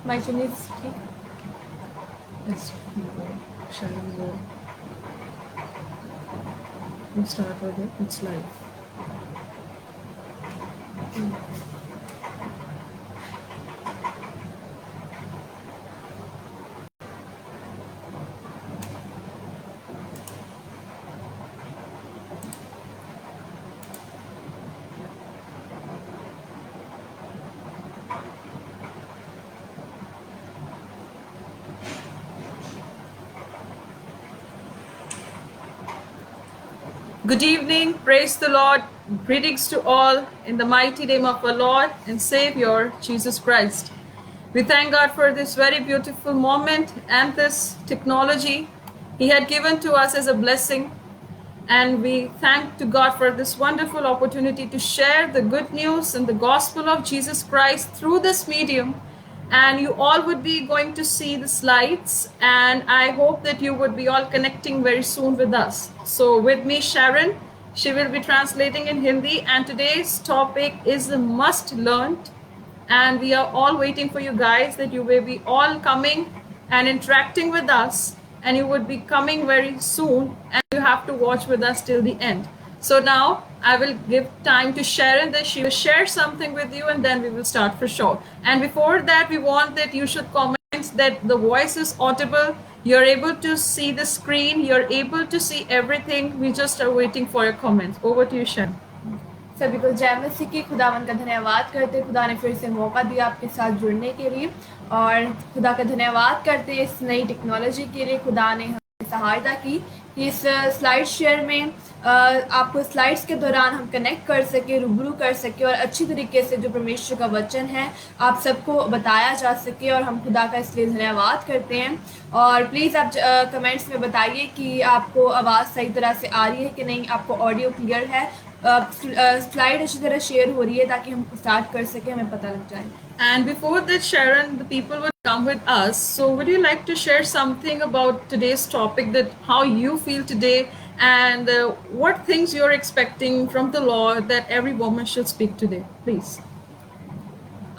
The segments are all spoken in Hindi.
My Chinese ठीक Let's go. Shall we go? We'll start with it. It's live. Good evening, praise the Lord. Greetings to all in the mighty name of our Lord and Savior, Jesus Christ. We thank God for this very beautiful moment and this technology He had given to us as a blessing. And we thank to God for this wonderful opportunity to share the good news and the gospel of Jesus Christ through this medium. And you all would be going to see the slides, and I hope that you would be all connecting very soon with us. So with me, Sharon, she will be translating in Hindi, and today's topic is the must learned. And we are all waiting for you guys that you will be all coming and interacting with us, and you would be coming very soon, and you have to watch with us till the end. So now I will give time to Sharon that she will share something with you, and then we will start for sure. And before that, we want that you should comment that the voice is audible, you're able to see the screen, you're able to see everything. We just are waiting for your comments. Over to you, Sharon. सभी को जय मसीह की। खुदावन का धन्यवाद करते, खुदा ने फिर से मौका दिया आपके साथ जुड़ने के लिए, और खुदा का धन्यवाद करते इस नई टेक्नोलॉजी के लिए। खुदा ने हमें सहायता की कि इस स्लाइड शेयर में आपको स्लाइड्स के दौरान हम कनेक्ट कर सके, रूबरू कर सके, और अच्छी तरीके से जो परमेश्वर का वचन है आप सबको बताया जा सके, और हम खुदा का इसलिए धन्यवाद करते हैं। और प्लीज़ आप कमेंट्स में बताइए कि आपको आवाज़ सही तरह से आ रही है कि नहीं, आपको ऑडियो क्लियर है, स्लाइड अच्छी तरह शेयर हो रही है, ताकि हम स्टार्ट कर सके, हमें पता लग जाए। And before that, Sharon, the people would come with us. So would you like to share something about today's topic, that how you feel today, and what things you're expecting from the Lord that every woman should speak today? Please.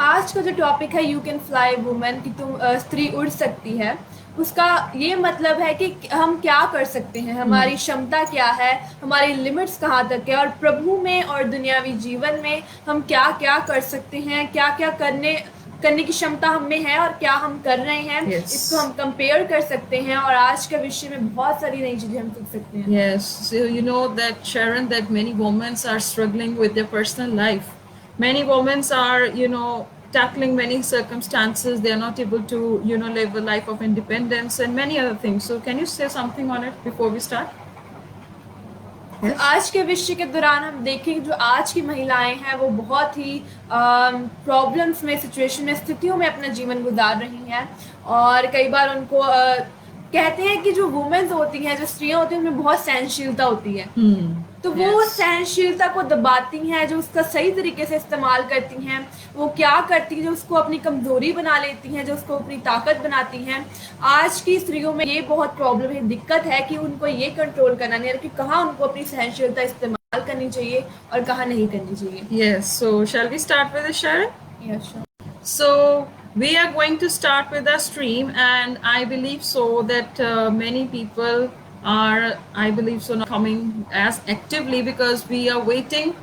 आज का जो टॉपिक है यू कैन फ्लाई वुमेन, कि तुम स्त्री उड़ सकती है, उसका ये मतलब है कि हम क्या कर सकते हैं, हमारी क्षमता क्या है, हमारी लिमिट्स कहाँ तक है, और प्रभु में और दुनियावी जीवन में हम क्या क्या कर सकते हैं, क्या क्या करने की क्षमता हम में है और क्या हम कर रहे हैं। Yes. इसको हम कंपेयर कर सकते हैं, और आज के विषय में बहुत सारी नई चीजें हम सीख सकते हैं। Yes, so you know that, Sharon, that many women are struggling with their personal life. Many women are, tackling many circumstances. They are not able to, live a life of independence and many other things. So can you say something on it before we start? Yes. आज के विषय के दौरान हम देखेंगे जो आज की महिलाएं हैं वो बहुत ही प्रॉब्लम्स में, सिचुएशन में, स्थितियों में अपना जीवन गुजार रही हैं, और कई बार उनको कहते हैं कि जो वुमेन्स होती हैं, जो स्त्रियां होती हैं, उनमें बहुत सहनशीलता होती है। तो वो सहनशीलता को दबाती हैं, जो उसका सही तरीके से इस्तेमाल करती हैं, वो क्या करती हैं, जो उसको अपनी कमजोरी बना लेती हैं, जो उसको अपनी ताकत बनाती हैं। आज की स्त्रियों में ये बहुत प्रॉब्लम है, दिक्कत है कि उनको ये कंट्रोल करना नहीं है कि कहाँ उनको अपनी सहनशीलता इस्तेमाल करनी चाहिए और कहाँ नहीं करनी चाहिए। Yes, so shall we start with it, Sharon? Yes, sure. So we are going to start with our stream, and I believe so that many people are, I believe so, not coming as actively, because we are waiting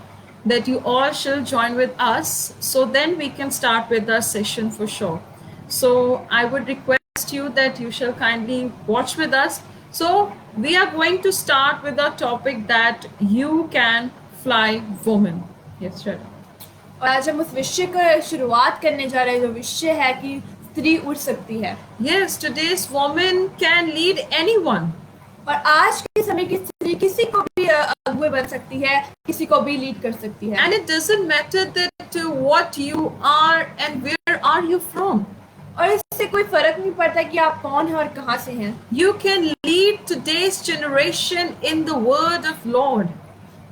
that you all shall join with us, so then we can start with our session for sure. So I would request you that you shall kindly watch with us. So we are going to start with our topic that you can fly woman. Yes, sure. और आज हम उस विषय का शुरुआत करने जा रहे हैं, जो विषय है कि स्त्री उड़ सकती है। Yes, today's woman can lead anyone. और आज के समय की स्त्री किसी को भी अगुवे बन सकती है, किसी को भी लीड कर सकती है। And it doesn't matter that what you are and where are you from. और इससे कोई फर्क नहीं पड़ता कि आप कौन हैं और कहाँ से हैं। You can lead today's generation in the word of Lord.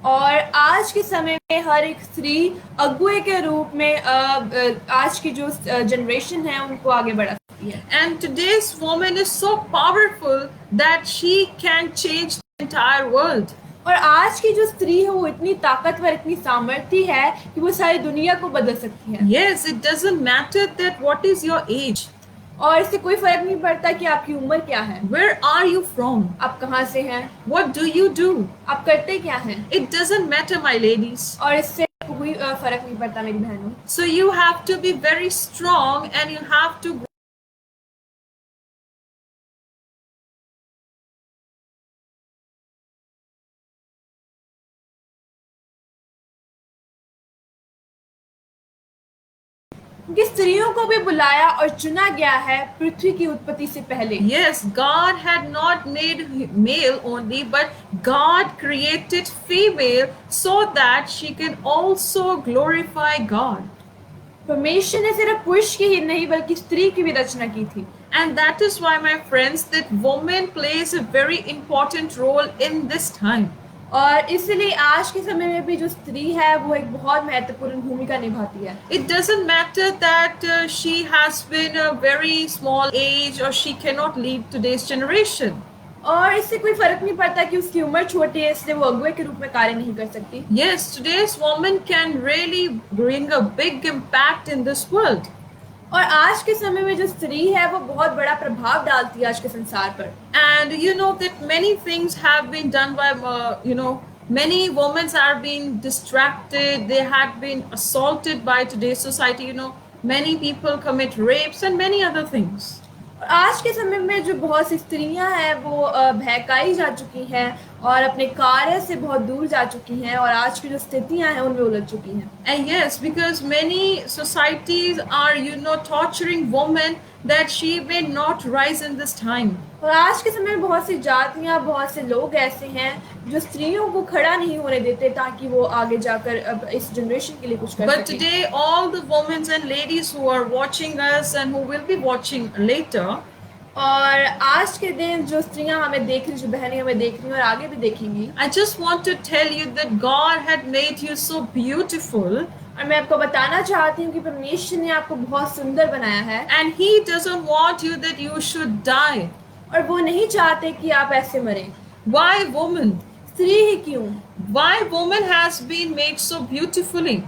और आज के समय में हर एक स्त्री अगुवे के रूप में आज की जो जनरेशन है उनको आगे बढ़ा सकती है। And today's woman is so powerful that she can change the entire world. और आज की जो स्त्री है वो इतनी ताकतवर, इतनी सामर्थ्य है कि वो सारी दुनिया को बदल सकती है। Yes, it doesn't matter that what is your age. और इससे कोई फर्क नहीं पड़ता कि आपकी उम्र क्या है, Where are you from? आप कहाँ से हैं, What do you do? आप करते क्या हैं, It doesn't matter, my ladies. और इससे कोई फर्क नहीं पड़ता मेरी बहनों। So you have to be very strong and you have to कि स्त्रियों को भी बुलाया और चुना गया है पृथ्वी की उत्पत्ति से पहले। Yes, God had not made male only, but God created female so that she can also glorify God. परमेश्वर ने सिर्फ पुरुष की ही नहीं बल्कि स्त्री की भी रचना की थी। And that is why, my friends, that woman plays a very important role in this time. और इसलिए आज के समय में भी जो स्त्री है वो एक बहुत महत्वपूर्ण भूमिका निभाती है। It doesn't matter that she has been a very small age or she cannot lead today's generation. और इससे कोई फर्क नहीं पड़ता कि उसकी उम्र छोटी है, इसलिए वो अगुवे के रूप में कार्य नहीं कर सकती। Yes, today's woman can really bring a big impact in this world. और आज के समय में जो स्त्री है वो बहुत बड़ा प्रभाव डालती है आज के संसार पर। And you know that many things have been done by, many women are being distracted. They had been assaulted by today's society. Many people commit rapes and many other things. और आज के समय में जो बहुत सी स्त्रियां हैं वो बहकाई जा चुकी हैं और अपने कार्य से बहुत दूर जा चुकी हैं और आज की जो स्थितियां हैं उनमें उलझ चुकी हैं। And yes, because many societies are, torturing women that she may not rise in this time. और आज के समय में बहुत सी जातियां, बहुत से लोग ऐसे हैं जो स्त्रियों को खड़ा नहीं होने देते ताकि वो आगे जाकर अब इस जनरेशन के लिए कुछ कर But सकें। today, all the women and ladies who are watching us and who will be watching later, और आज के दिन जो स्त्रियां हमें देख रही, जो बहनें हमें देख रही हैं और आगे भी देखेंगी, I just want to tell you that God had made you so beautiful, और मैं आपको बताना चाहती हूँ कि परमेश्वर ने आपको बहुत सुंदर बनाया है and He doesn't want you that you should die. और वो नहीं चाहते कि आप ऐसे मरें। Why woman? स्त्री ही क्यों? Why woman has been made so beautifully?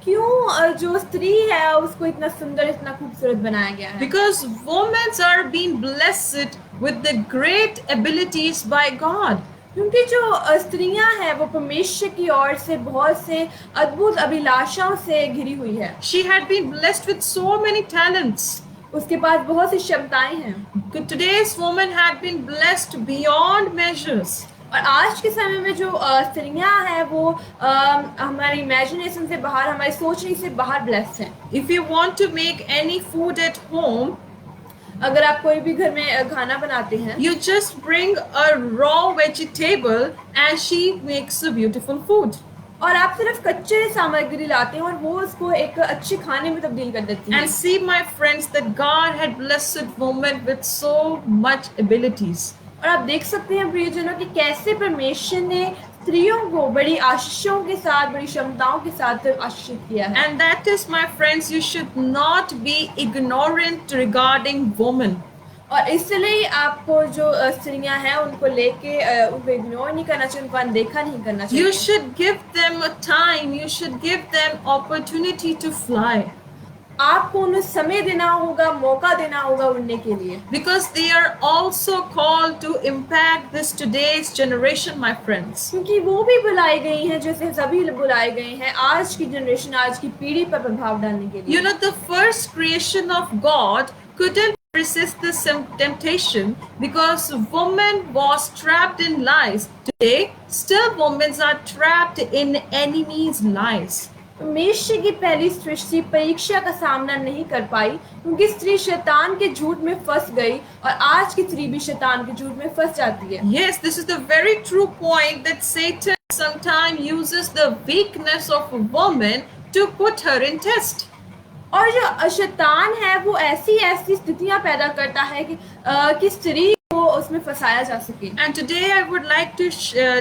क्यों जो स्त्री है उसको इतना सुंदर, इतना खूबसूरत बनाया गया है? Because women are being blessed with the great abilities by God. क्योंकि जो स्त्रियां हैं वो परमेश्वर की ओर से बहुत से अद्भुत अभिलाषाओं से घिरी हुई है। She had been blessed with so many talents. उसके पास बहुत सी क्षमताएं हैं। Today's woman had been blessed beyond measures. और आज के समय में जो स्त्रियां हैं वो हमारी इमेजिनेशन से बाहर, हमारी सोचने से बाहर ब्लेस्ड हैं। If you want to make any food at home, अगर आप कोई भी घर में खाना बनाते हैं, you just bring a raw vegetable and she makes a beautiful food. और आप सिर्फ कच्चे सामग्री लाते हैं और वो उसको एक अच्छे खाने में तब्दील कर देती हैं। And see, my friends, that God had blessed women with so much abilities. और आप देख सकते हैं प्रियजनों कि कैसे परमेश्वर ने स्त्रियों को बड़ी आशीषों के साथ, बड़ी क्षमताओं के साथ आशीषित किया है। And that is, my friends, you should not be ignorant regarding women. और इसलिए आपको जो स्त्रियां हैं उनको लेके उनको इग्नोर नहीं करना चाहिए, उनको अनदेखा नहीं करना चाहिए। You should give them a time. You should give them opportunity to fly. आपको उन्हें समय देना होगा, मौका देना होगा उड़ने के लिए। Because they are also called to impact this today's generation, my friends. क्योंकि वो भी बुलाई गई हैं, जैसे सभी बुलाए गए हैं आज की जनरेशन, आज की पीढ़ी पर प्रभाव डालने के लिए। You know, the first creation of God couldn't resist this temptation because woman was trapped in lies. Today, still women are trapped in enemies' lies. परमेश्वर की पहली सृष्टि परीक्षा का सामना नहीं कर पाई क्योंकि स्त्री शैतान के झूठ में फंस गई और आज की स्त्री भी शैतान के झूठ में फंस जाती है। Yes, this is the very true point that Satan sometimes uses the weakness of a woman to put her in test. और जो शैतान है वो ऐसी स्थितियां पैदा करता है कि स्त्री को उसमें फंसाया जा सके। And today I would like to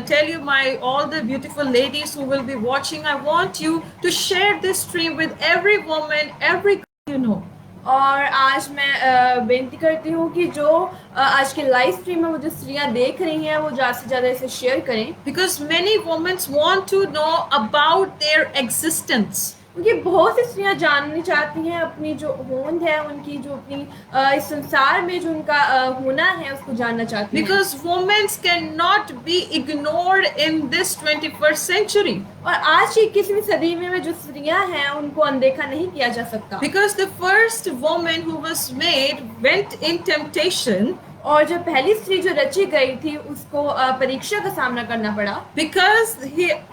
tell you, all the beautiful ladies who will be watching, I want you to share this stream with every woman, every girl you know. और आज मैं बेनती करती हूँ कि जो आज के लाइव स्ट्रीम में वो जो स्त्रियां देख रही हैं वो ज़्यादा से ज़्यादा इसे शेयर करें। Because many women want to know about their existence. क्योंकि बहुत सी स्त्रियां जाननी चाहती हैं अपनी जो होंद है, उनकी जो अपनी इस संसार में जो उनका होना है उसको जानना चाहती हैं। Because women cannot be ignored in this 21st century. और आज की 21वीं सदी में जो स्त्रियां हैं उनको अनदेखा नहीं किया जा सकता। Because the first woman who was made went in temptation. और जो पहली स्त्री जो रची गई थी उसको परीक्षा का सामना करना पड़ा। Because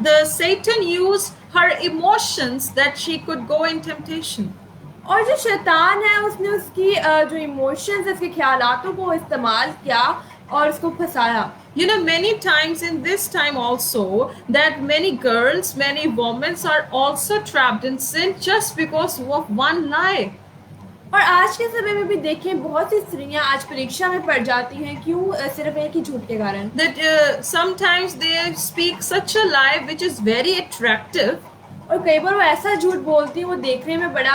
the Satan used her emotions that she could go in temptation. और जो शैतान है उसने उसकी जो इमोशंस है, उसके ख्यालातों को इस्तेमाल किया और उसको फंसाया। You know, many times in this time also, that many girls, many women are also trapped in sin just because of one lie. और आज के समय में भी देखें बहुत सी स्त्रियां आज परीक्षा में पड़ जाती हैं, क्यों? सिर्फ एक ही झूठ के कारण। That sometimes they speak such a lie which is very attractive. और कई बार वो ऐसा झूठ बोलती है वो देखने में बड़ा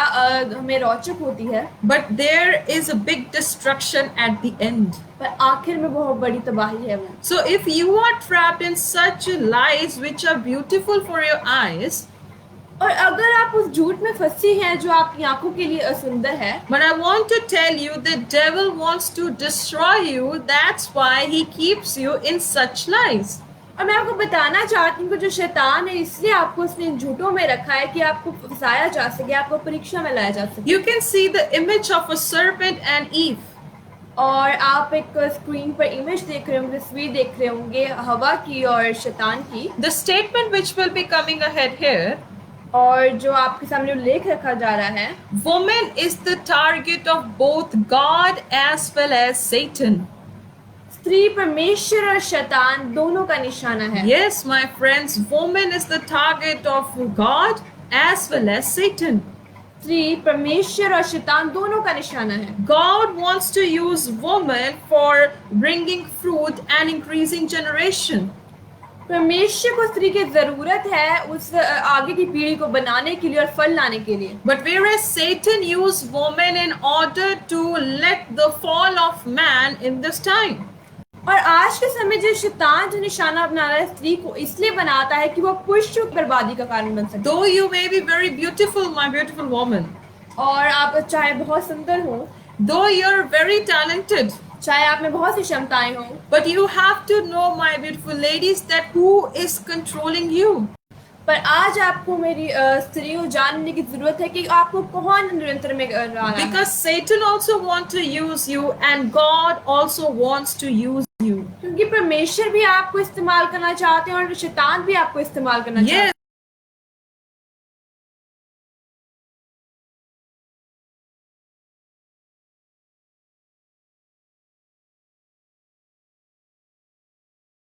हमें रोचक होती है, But there is a big destruction at the end. पर आखिर में बहुत बड़ी तबाही है वो। So if you are trapped in such lies which are beautiful for your eyes, और अगर आप उस झूठ में फंसी हैं जो आपकी आंखों के लिए असुंदर है, but I want to tell you the devil wants to destroy you. That's why he keeps you in such lies. और मैं आपको बताना चाहती हूँ कि जो शैतान है इसलिए आपको उसने इन झूठों में रखा है कि आपको फंसाया जा सके, आपको परीक्षा में लाया जा सके। You can see the image of a serpent and Eve. और आप एक स्क्रीन पर इमेज देख रहे होंगे, तस्वीर देख रहे होंगे हवा की और शैतान की। The statement which will be coming ahead here, और जो आपके सामने उल्लेख रखा जा रहा है, woman is the target of both God as well as Satan. स्त्री परमेश्वर और शैतान दोनों का निशाना है। Yes, my friends, woman is the target of God as well as Satan. स्त्री परमेश्वर और शैतान दोनों का निशाना है। God wants to use woman for bringing fruit and increasing generation. परमेश्वर को स्त्री की जरूरत है उस आगे की पीढ़ी को बनाने के लिए और फल लाने के लिए। But whereas Satan used woman in order to let the fall of man in this time. और आज के समय जो शैतान जो निशाना बना रहा है स्त्री को इसलिए बनाता है कि वो पुरुष की बर्बादी का कारण बन सके। Though you may be very beautiful, my beautiful woman. और आप चाहे बहुत सुंदर हो, Though you're very talented. चाहे आप में बहुत सी क्षमताएं हो, But you have to know, my beautiful ladies, that who is controlling you. पर आज आपको मेरी स्त्रियों जानने की जरूरत है कि आपको कौन निरंतर में कर रहा है। Because Satan also wants to use you and God also wants to use you. क्योंकि परमेश्वर भी आपको इस्तेमाल करना चाहते हैं और शैतान भी आपको इस्तेमाल करना चाहते हैं। Yes.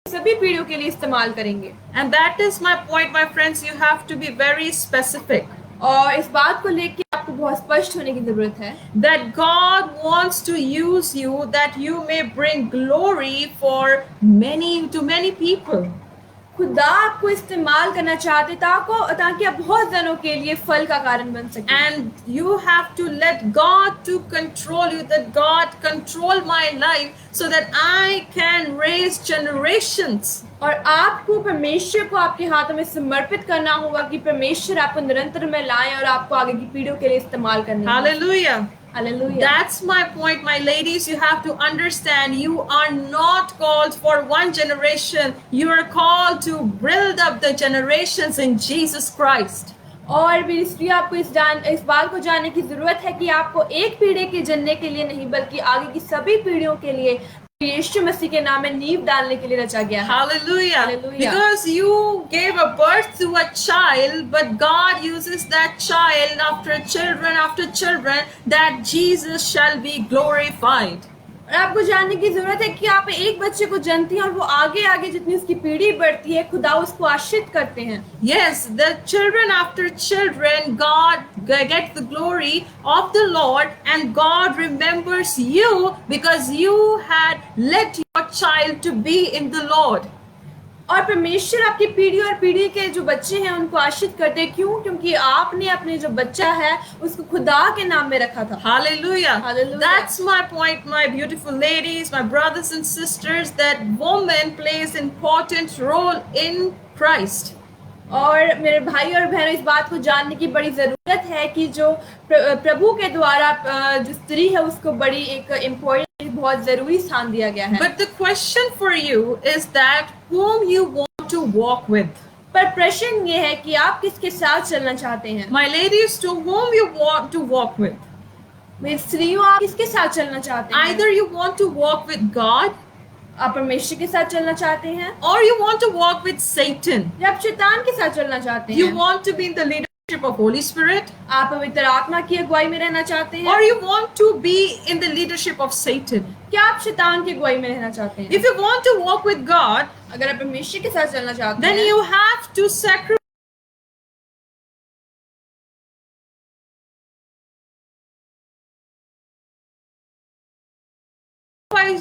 सभी पीढ़ियों के लिए इस्तेमाल करेंगे। And that is my point, my friends. You have to be very specific. और इस बात को लेकर आपको बहुत स्पष्ट होने की जरूरत है That God wants to use you, that you may bring glory for many people. खुदा आपको इस्तेमाल करना चाहते ताकि आप बहुत जनों के लिए फल का कारण बन सके। And you have to let God to control you, that God control my life so that I can raise generations. और आपको परमेश्वर को आपके हाथों में समर्पित करना होगा कि परमेश्वर आपको निरंतर में लाए और आपको आगे की पीढ़ियों के लिए इस्तेमाल करने। Hallelujah. Hallelujah. That's my point, my ladies. You have to understand, you are not called for one generation. You are called to build up the generations in Jesus Christ. और भी इसलिए आपको इस बात को जानने की जरूरत है कि आपको एक पीढ़ी के जनने के लिए नहीं बल्कि आगे की सभी पीढ़ियों के लिए यीशु मसीह के नाम में नींव डालने के लिए रचा गया है। Hallelujah. Hallelujah. Because you gave a birth to a child, but God uses that child after children, that Jesus shall be glorified. और आपको जानने की जरूरत है कि आप एक बच्चे को जनती हैं और वो आगे जितनी उसकी पीढ़ी बढ़ती है खुदा उसको आश्रित करते हैं। Yes, the children after children, God gets the glory of the Lord, and God remembers you because you had let your child to be in the Lord. और परमेश्वर आपकी पीढ़ी और पीढ़ी के जो बच्चे हैं उनको आश्रित करते हैं। क्यों? क्योंकि आपने अपने जो बच्चा है उसको खुदा के नाम में रखा था। Hallelujah. Hallelujah. That's my point, my beautiful ladies, my brothers and sisters, that woman plays important role in Christ. और मेरे भाई और बहनों, इस बात को जानने की बड़ी ज़रूरत है कि जो प्रभु के द्वारा जो स्त्री है उसको बड़ी एक इम्पोर्टेंट, बहुत ज़रूरी स्थान दिया गया है। But the question for you is that whom you want to walk with. पर प्रश्न ये है कि आप किसके साथ चलना चाहते हैं। My ladies, to whom you want to walk with. मेरी स्त्रियों, आप किसके साथ चलना चाहते हैं? Either you want to walk with God, आप परमेश्वर के साथ चलना चाहते हैं, or you want to walk with Satan. या आप शैतान के साथ चलना चाहते हैं? You want to be in the leadership of Holy Spirit, आप पवित्र आत्मा की अगुवाई में रहना चाहते हैं, or you want to be in the leadership of Satan. क्या आप शैतान की अगुवाई में रहना चाहते हैं? If you want to walk with God, अगर आप परमेश्वर के साथ चलना चाहते then हैं, you have to sacrifice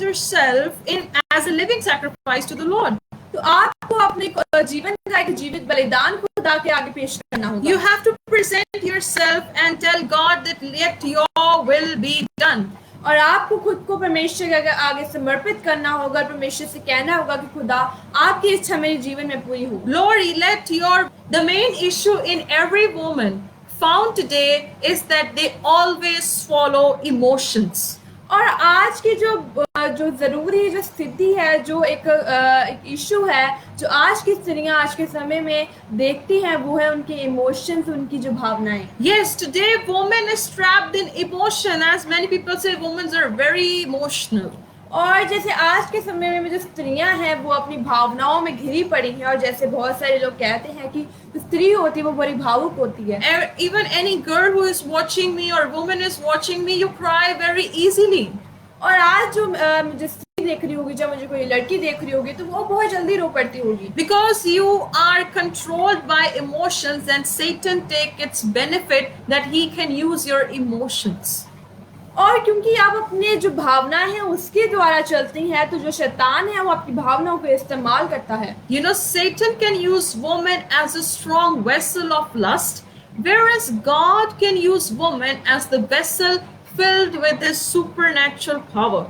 yourself in as a living sacrifice to the Lord. तो आपको अपने जीवन का एक जीवित बलिदान खुदा के आगे पेश करना होगा। You have to present yourself and tell God that let your will be done. और आपको खुद को परमेश्वर के आगे समर्पित करना होगा, परमेश्वर से कहना होगा कि खुदा आपकी इच्छा मेरे जीवन में पूरी हो। Lord, let your the main issue in every woman found today is that they always follow emotions. और आज की जो जरूरी जो स्थिति है, जो एक इशू है जो आज की स्त्रियां आज के समय में देखती हैं, वो है उनके इमोशंस, उनकी जो भावनाएं। Yes, today women is trapped in emotion, as many people say women are very emotional. और जैसे आज के समय में जो स्त्रियां हैं वो अपनी भावनाओं में घिरी पड़ी हैं, और जैसे बहुत सारे लोग कहते हैं कि स्त्री होती है वो बड़ी भावुक होती है। Even any girl who is watching me or woman is watching me, you cry very easily. और आज जो मुझे स्त्री देख रही होगी, जब मुझे कोई लड़की देख रही होगी, तो वो बहुत जल्दी रो पड़ती होगी। Because you are controlled by emotions and Satan take its benefit that he can use your emotions. और क्योंकि आप अपने जो भावना है उसके द्वारा चलती हैं, तो जो शैतान है वो आपकी भावनाओं को इस्तेमाल करता है। You know, Satan can use woman as a strong vessel of lust, whereas God can use woman as the vessel filled with his supernatural power.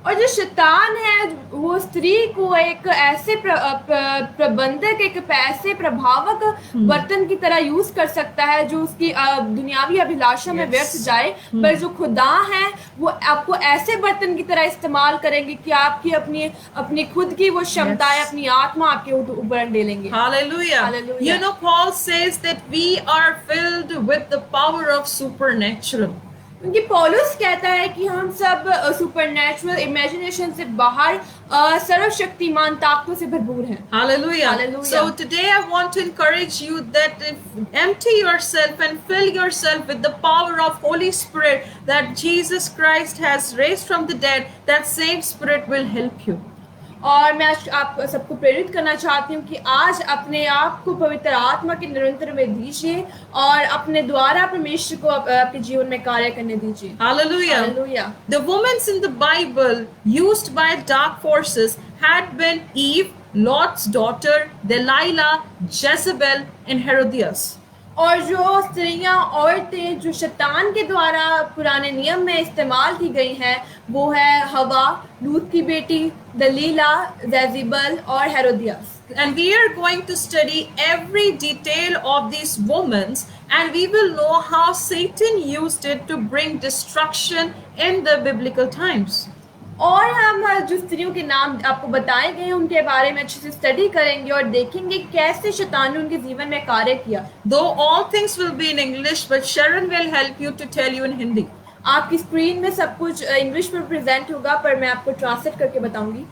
और जो शैतान है वो स्त्री को एक ऐसे प्रबंधक, एक ऐसे प्रभावक बर्तन की तरह यूज कर सकता है जो उसकी दुनियावी अभिलाषा में व्यर्थ जाए, पर जो खुदा है वो आपको ऐसे बर्तन की तरह इस्तेमाल करेंगे कि आपकी अपनी खुद की वो क्षमताएं, अपनी आत्मा आपके ऊपर डालेंगे। Hallelujah. Hallelujah. You know, Paul says that we are filled with the power of supernatural. क्योंकि पौलुस कहता है कि हम सब सुपरनैचुरल इमेजिनेशन से बाहर सर्वशक्तिमान ताकतों से भरपूर हैं। Hallelujah. Hallelujah. So today I want to encourage you that empty yourself and fill yourself with the power of Holy Spirit that Jesus Christ has raised from the dead. That same Spirit will help you. और मैं आज आप सबको प्रेरित करना चाहती हूँ कि आज अपने आप को पवित्र आत्मा के निरंतर में दीजिए और अपने द्वारा परमेश्वर को आपके जीवन में कार्य करने दीजिए। Hallelujah. Hallelujah. The women in the Bible used by dark forces had been Eve, Lot's daughter, Delilah, Jezebel, and Herodias. और जो स्त्रियां, औरतें जो शैतान के द्वारा पुराने नियम में इस्तेमाल की गई हैं, वो है हवा, लूत की बेटी, दलीला, जेजेबल और Herodias. And we are going to study every detail of these women, and we will know how Satan used it to bring destruction in the biblical times. और हम जो स्त्रियों के नाम आपको बताए गए हैं उनके बारे में अच्छे से स्टडी करेंगे और देखेंगे कैसे शैतान ने उनके जीवन में कार्य किया। Though all things will be in English, but Sharon will help you to tell you in Hindi. आपकी स्क्रीन में सब कुछ इंग्लिश में प्रेजेंट होगा, पर मैं आपको ट्रांसलेट करके बताऊंगी।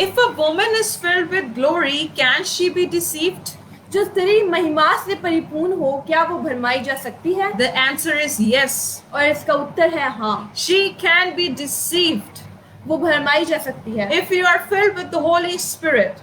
If a woman is filled with glory, can she be deceived? जो स्त्री महिमा से परिपूर्ण हो, क्या वो भरमाई जा सकती है? The answer is yes. और इसका उत्तर है हाँ, She can be deceived. वो भरमाई जा सकती है। If you are filled with the Holy Spirit,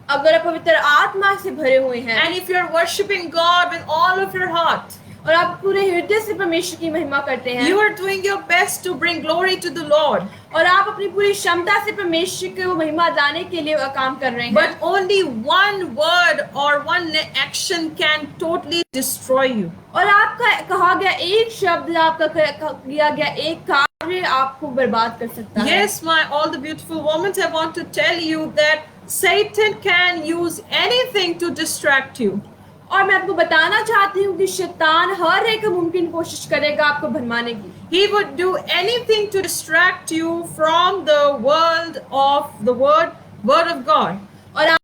अगर आप पवित्र आत्मा से भरे हुए हैं and if you are worshiping God with all of your heart, और आप पूरे हृदय से परमेश्वर की महिमा करते हैं, you are doing your best to bring glory to the Lord. और आप अपनी पूरी क्षमता से परमेश्वर को महिमा लाने के लिए काम कर रहे हैं, But only one word or one action can totally destroy you. और आपका कहा गया एक शब्द, आपका किया गया एक कार्य आपको बर्बाद कर सकता है। Yes, all the beautiful women, I want to tell you that Satan can use anything to distract you. और मैं आपको बताना चाहती हूँ कि शैतान हर एक मुमकिन कोशिश करेगा आपको भरमाने की। He would do anything to distract you from the world of the word of God. और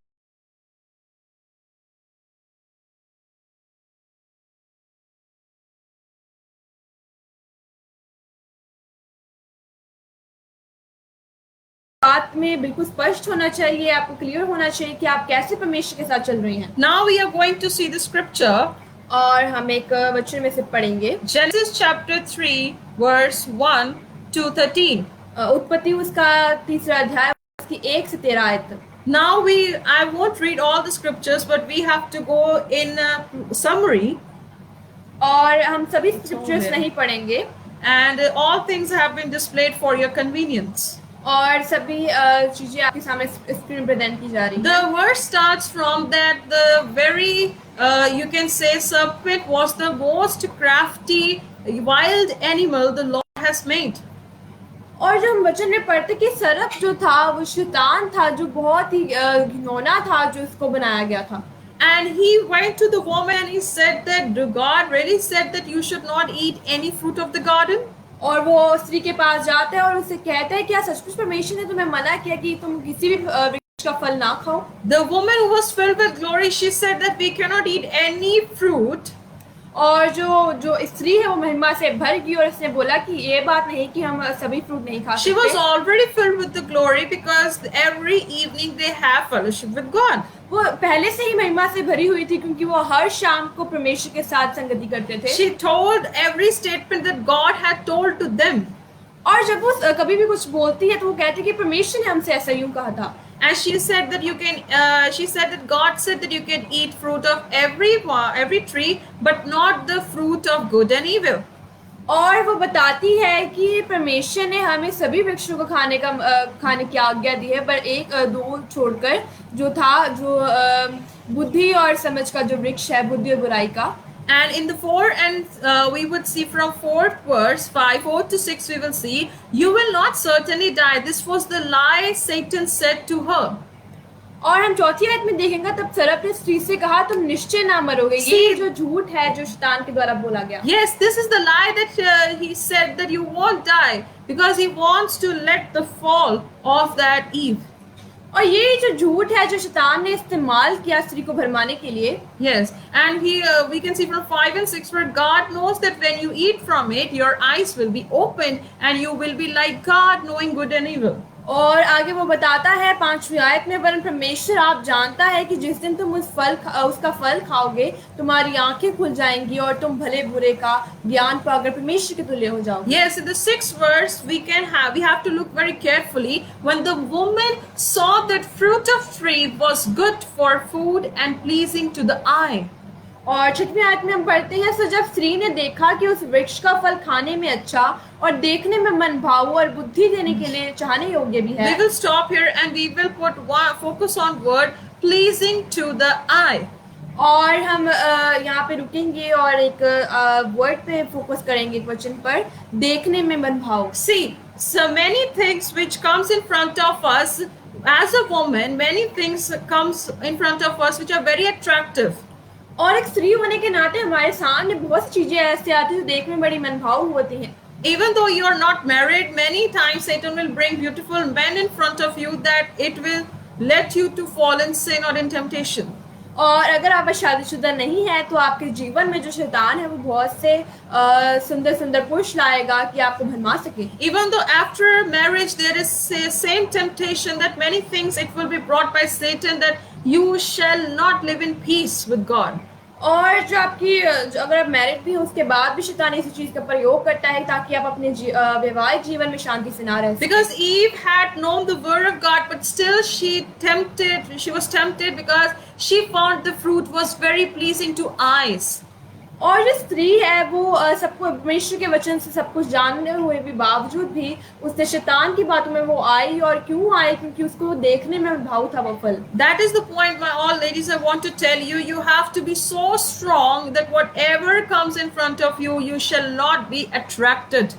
बात में बिल्कुल स्पष्ट होना चाहिए, आपको क्लियर होना चाहिए कि आप कैसे परमेश्वर के साथ चल रही हैं। Now we are going to see the scripture, और हम एक वचन में से पढ़ेंगे Genesis chapter 3 verse 1 to 13. उत्पत्ति उसका 3रा अध्याय उसकी 1 से 13 आयत तक। Now I won't read all the scriptures, but we have to go in summary, और हम सभी स्क्रिप्चर्स नहीं पढ़ेंगे, and all things have been displayed for your convenience. और सभी चीजें आपके सामने स्क्रीन पर प्रेजेंट की जा रही हैं। The verse starts from that the very you can say serpent was the most crafty wild animal the Lord has made. और जो हम वचन में पढ़ते कि सर्प जो था वो शैतान था, जो बहुत ही घिनौना था, जो इसको बनाया गया था। And he went to the woman and he said that God really said that you should not eat any fruit of the garden. और वो स्त्री के पास जाता है और उससे कहता है क्या सचमुच परमेश्वर ने तुम्हें मना किया कि तुम किसी भी वृक्ष का फल ना खाओ? The woman who was filled with glory, she said that we cannot eat any fruit. और जो स्त्री है वो महिमा से भर गई और उसने बोला कि ये बात नहीं कि हम सभी फ्रूट नहीं खा She was सकते। already filled with the glory because every evening they have fellowship with God. वो पहले से ही महिमा से भरी हुई थी क्योंकि वो हर शाम को परमेश्वर के साथ संगति करते थे। She told every statement that God had told to them. और जब वो कभी भी कुछ बोलती है तो वो कहती है कि परमेश्वर ने हमसे ऐसा यूं कहा था। And she said that you can. She said that God said that you can eat fruit of every tree, but not the fruit of good and evil. और वो बताती है कि परमेश्वर ने हमें सभी वृक्षों को खाने की आज्ञा दी है, पर एक दो छोड़कर जो था, जो बुद्धि और समझ का जो वृक्ष है, बुद्धि और बुराई का। And in the 4 and we would see from 4th verse 4 to 6 we will see, you will not certainly die. This was the lie Satan said to her. और हम चौथी आयत में देखेंगे तब सर्प ने स्त्री से कहा तुम निश्चय ना मरोगे। ये जो झूठ है जो शैतान के द्वारा बोला गया। Yes, this is the lie that he said that you won't die because he wants to let the fall of that Eve. और ये जो झूठ है जो शैतान ने इस्तेमाल किया स्त्री को भरमाने के लिए। Yes, and we can see from 5 and 6 where God knows that when you eat from it, your eyes will be opened and you will be like God, knowing good and evil. और आगे वो बताता है 5वीं आयत में, वरन परमेश्वर आप जानता है कि जिस दिन तुम उसका फल खाओगे तुम्हारी आंखें खुल जाएंगी और तुम भले बुरे का ज्ञान पाकर परमेश्वर के तुल्य हो जाओगे। Yes, in the 6th verse we have to look very carefully. When the woman saw that fruit of tree was good for food and pleasing to the eye. और 6वीं आयत में हम पढ़ते हैं, सो जब स्त्री ने देखा कि उस वृक्ष का फल खाने में अच्छा और देखने में मन भावु और बुद्धि देने के लिए चाहने योग्य भी है। We will stop here and we will focus on word pleasing to the eye. और हम यहाँ पे रुकेंगे और एक वर्ड पे फोकस करेंगे, एक वचन पर, देखने में मन भाव। See, so many things which comes in front of us as a woman, many things comes in front of us which are very attractive. और एक स्त्री होने के नाते हमारे सामने बहुत सी चीजें ऐसे आती हैं जो देखने में बड़ी मनभावु होती हैं। Even though you are not married, many times Satan will bring beautiful men in front of you that it will let you to fall in sin or in temptation. और अगर आप शादीशुदा नहीं है तो आपके जीवन में जो शैतान है वो बहुत से सुंदर सुंदर पुरुष लाएगा कि आपको भरमा सके। Even though after marriage there is same temptation that many things it will be brought by Satan that you shall not live in peace with God. और जो अगर आप मैरिड भी हो उसके बाद भी शैतान इसी चीज का प्रयोग करता है ताकि आप अपने वैवाहिक जीवन में शांति से ना रह सकें। Because Eve had known the word of God, but still she was tempted because she found the fruit was very pleasing to eyes. और जो स्त्री है वो सबको परमेश्वर के वचन से सब कुछ जानने हुए भी बावजूद भी उसने शैतान की बातों में वो आई। और क्यों आई? क्योंकि उसको देखने में भाव था वो फल। That is the point, my all ladies, I want to tell you, you have to be so strong that whatever comes in front of you, you shall not be attracted.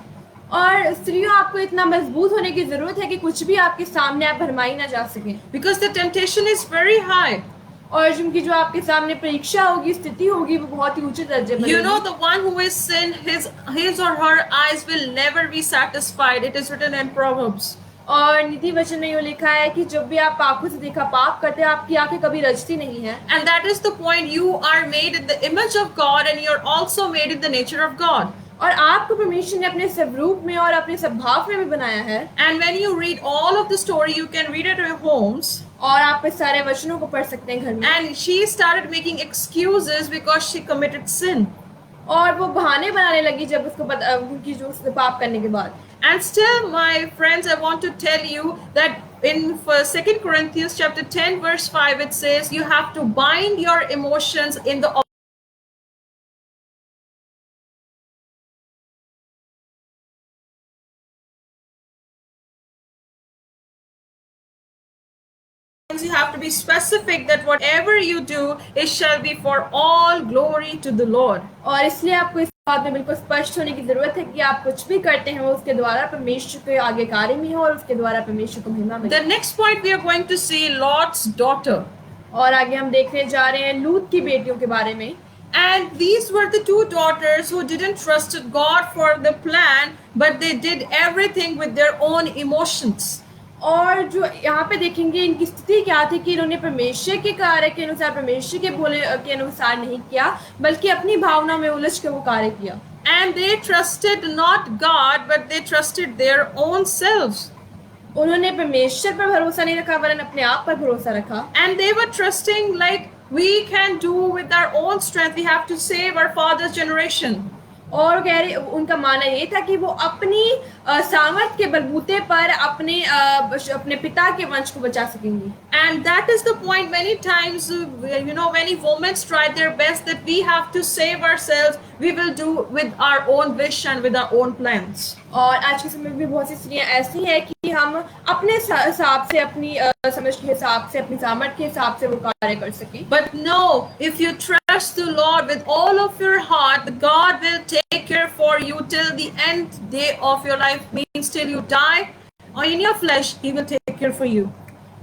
और स्त्रियों आपको इतना मजबूत होने की जरूरत है कि कुछ भी आपके सामने आप भरमाई ना जा सके। Because the temptation is very high. और जिनकी जो आपके सामने परीक्षा होगी, स्थिति होगी, वो बहुत ही ऊंचे दर्जे पर You know, होगी। the one who is sin, his or her eyes will never be satisfied. It is written in Proverbs. और नीति वचन में यूँ लिखा है कि जब भी आप आंखों से देखा पाप करते हैं, आपकी आंखें कभी रजती नहीं है। And that is the point. You are made in the image of God, and you're also made in the nature of God. और आपको परमेश्वर ने अपने स्वरूप में और अपने स्वभाव में भी बनाया है। And when you read all of the story, you can read it at your homes. और आप इस सारे वचनों को पढ़ सकते हैं घर में। And she started making excuses because she committed sin. और वो बहाने बनाने लगी जब उसको पता उनकी जो पाप करने के बाद। And still, my friends, I want to tell you that in 2 Corinthians chapter 10 verse 5, it says you have to bind your emotions in the you have to be specific that whatever you do, it shall be for all glory to the Lord. और इसलिए आपको इस बात में बिल्कुल स्पष्ट होने की जरूरत है कि आप कुछ भी करते हैं वो उसके द्वारा परमेश्वर के आज्ञाकारी में हो और उसके द्वारा परमेश्वर को महिमा मिले। The next point we are going to see Lot's daughter. और आगे हम देखने जा रहे हैं लूत की बेटियों के बारे में। And these were the two daughters who didn't trust God for the plan, but they did everything with their own emotions. और जो यहाँ पे देखेंगे इनकी स्थिति क्या थी कि इन्होंने परमेश्वर के कार्य के अनुसार, परमेश्वर के बोले के अनुसार नहीं किया, बल्कि अपनी भावनाओं में उलझ के वो कार्य किया। And they trusted not God, but they trusted their own selves. उन्होंने परमेश्वर पर भरोसा नहीं रखा वरन अपने आप पर भरोसा रखा। And they were trusting like we can do with our own strength. We have to save our father's generation. और कह रहे उनका मानना ये था कि वो अपनी सामर्थ के बलबूते पर अपने पिता के वंश को बचा सकेंगी। And that is the point. Many times, many women try their best that we have to save ourselves. We will do with our own wish and with our own plans. और आज के समय में भी बहुत सी स्त्रियां ऐसी हैं कि हम अपने हिसाब से, अपनी समझ के हिसाब से, अपनी सामर्थ के हिसाब से वो कार्य कर सकें। But no, if you trust the Lord with all of your heart, God will take care for you till the end day of your life, means till you die or in your flesh, He will take care for you.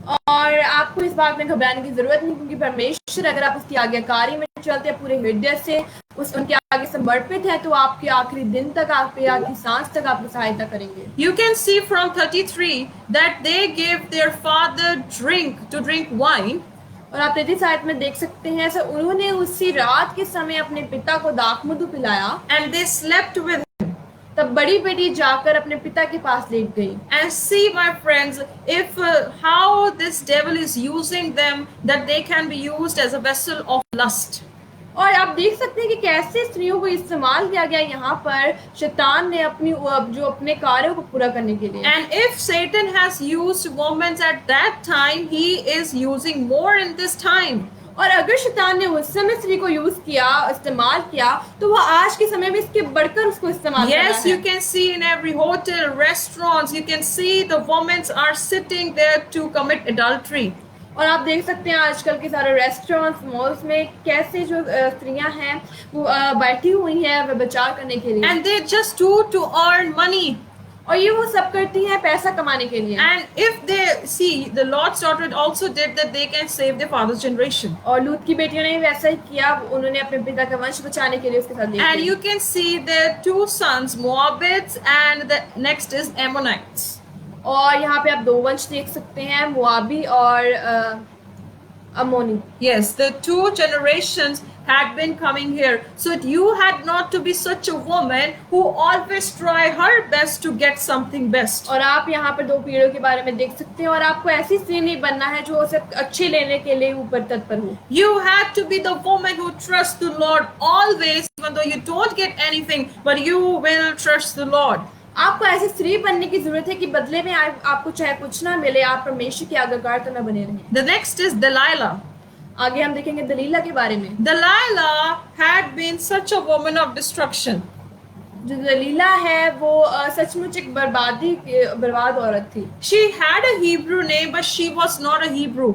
और आपको इस बात में घबराने की जरूरत नहीं, क्योंकि परमेश्वर अगर आप उसकी आज्ञाकारी में चलते हैं पूरे हृदय से, उनके आगे समर्पित है, तो आपके आखिरी दिन तक, आपके आखिरी सांस तक आपकी सहायता करेंगे। You can see from 33 that they gave their father to drink wine. और आप 33 आयत में देख सकते हैं ऐसा उन्होंने उसी रात के समय अपने पिता को दाखमधु पिलाया। And they slept with him. तब बड़ी बेटी जाकर अपने पिता के पास लेट गई। And see, my friends, if how this devil is using them, that they can be used as a vessel of lust. और आप देख सकते हैं कि कैसे स्त्रियों को इस्तेमाल किया गया यहाँ पर शैतान ने अपने कार्यों को पूरा करने के लिए। And if Satan has used women at that time, he is using more in this time. और अगर शैतान ने उस समय स्त्री को इस्तेमाल किया, तो वो आज के समय में इसके बढ़कर उसको इस्तेमाल कर रहा है। Yes, you can see in every hotel, restaurants, you can see the women are sitting there to commit adultery. और आप देख सकते हैं आजकल के सारे रेस्टोरेंट्स, मॉल्स में कैसे जो स्त्रियां हैं वो बैठी हुई हैं व्यभिचार करने के लिए। And they just do to earn money. और ये वो सब करती हैं पैसा कमाने के लिए। And if they see, the Lord's daughter also did that, they can save their father's generation. और लूत की बेटियों ने वैसा ही किया, उन्होंने अपने पिता का वंश बचाने के लिए उसके साथ And you can see their two sons, Moabites, and the next is Ammonites. और यहाँ पे आप दो वंश देख सकते हैं, मुआबी और अमोनी। Yes, the two generations had been coming here. So you had not to be such a woman who always try her best to get something best. और आप यहाँ पर दो पीढ़ियों के बारे में देख सकते हैं, और आपको ऐसी स्त्री नहीं बनना है जो उसे अच्छे लेने के लिए ऊपर तत्पर हो। You had to be the woman who trusts the Lord always, even though you don't get anything, but you will trust the Lord. आपको ऐसी स्त्री बनने की जरूरत है कि बदले में आपको चाहे कुछ ना मिले, आप परमेश्वर के आज्ञाकार तो न बने रहें। The next is Delilah. आगे हम देखेंगे दलीला के बारे में। Delilah had been such a woman of destruction. जो दलीला है वो सचमुच एक बर्बाद औरत थी। She had a Hebrew name, but she was not a Hebrew.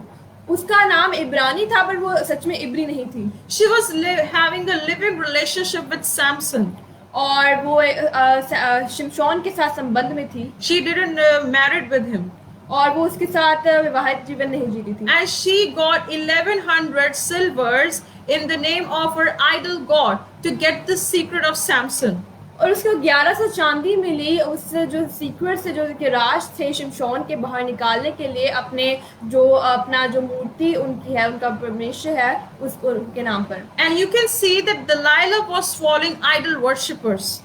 उसका नाम इब्रानी था, पर वो सच में इब्री नहीं थी। She was having a living relationship with Samson. और वो शिमशोन के साथ संबंध में थी। She didn't married with him. और वो उसके साथ विवाहित जीवन नहीं जी रही थी। And she got 1100 silvers in the name of her idol god to get the secret of Samson. और उसको 1100 चांदी मिली उस जो सीक्रेट से, जो के राज थे शिमशोन के बाहर निकालने के लिए, अपना जो मूर्ति उनकी है, उनका परमेश्वर है, उसको उनके नाम पर। And you can see that Delilah was following idol worshippers.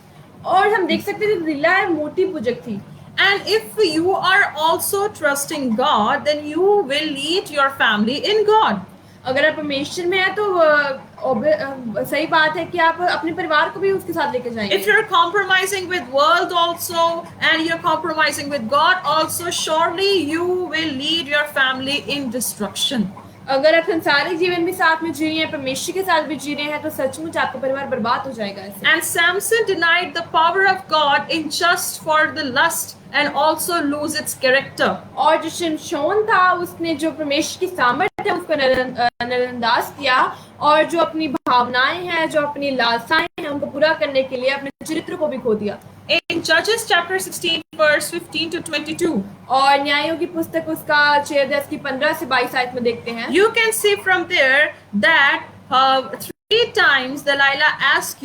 और हम देख सकते हैं दलीला है मूर्ति पूजक थी। And if you are also trusting God, then you will lead your family in God. अगर आप परमेश्वर में है तो सही बात है कि आप अपने परिवार को भी उसके साथ लेके जाएंगे। If you're compromising with world also and you're compromising with God also, surely you will lead your family in destruction. अगर आप संसारिक जीवन भी साथ में जी रहे हैं, परमेश्वर के साथ भी जी रहे हैं, तो सचमुच आपका परिवार बर्बाद हो जाएगा ऐसे। And Samson denied the power of God in just for the lust and also lose its character. और जो शिमशोन था, उसने जो परमेश्वर की सामर्थ्य है उसको नजरअंदाज किया, और जो अपनी भावनाएं हैं, जो अपनी लालसाएं हैं, उनको पूरा करने के लिए अपने चरित्र को भी खो दिया। In Judges chapter 16 verse 15 to 22, और न्यायों की पुस्तक उसका 6 की 15 से 22 आयत में देखते हैं। you can see from there that 3 times Delilah asked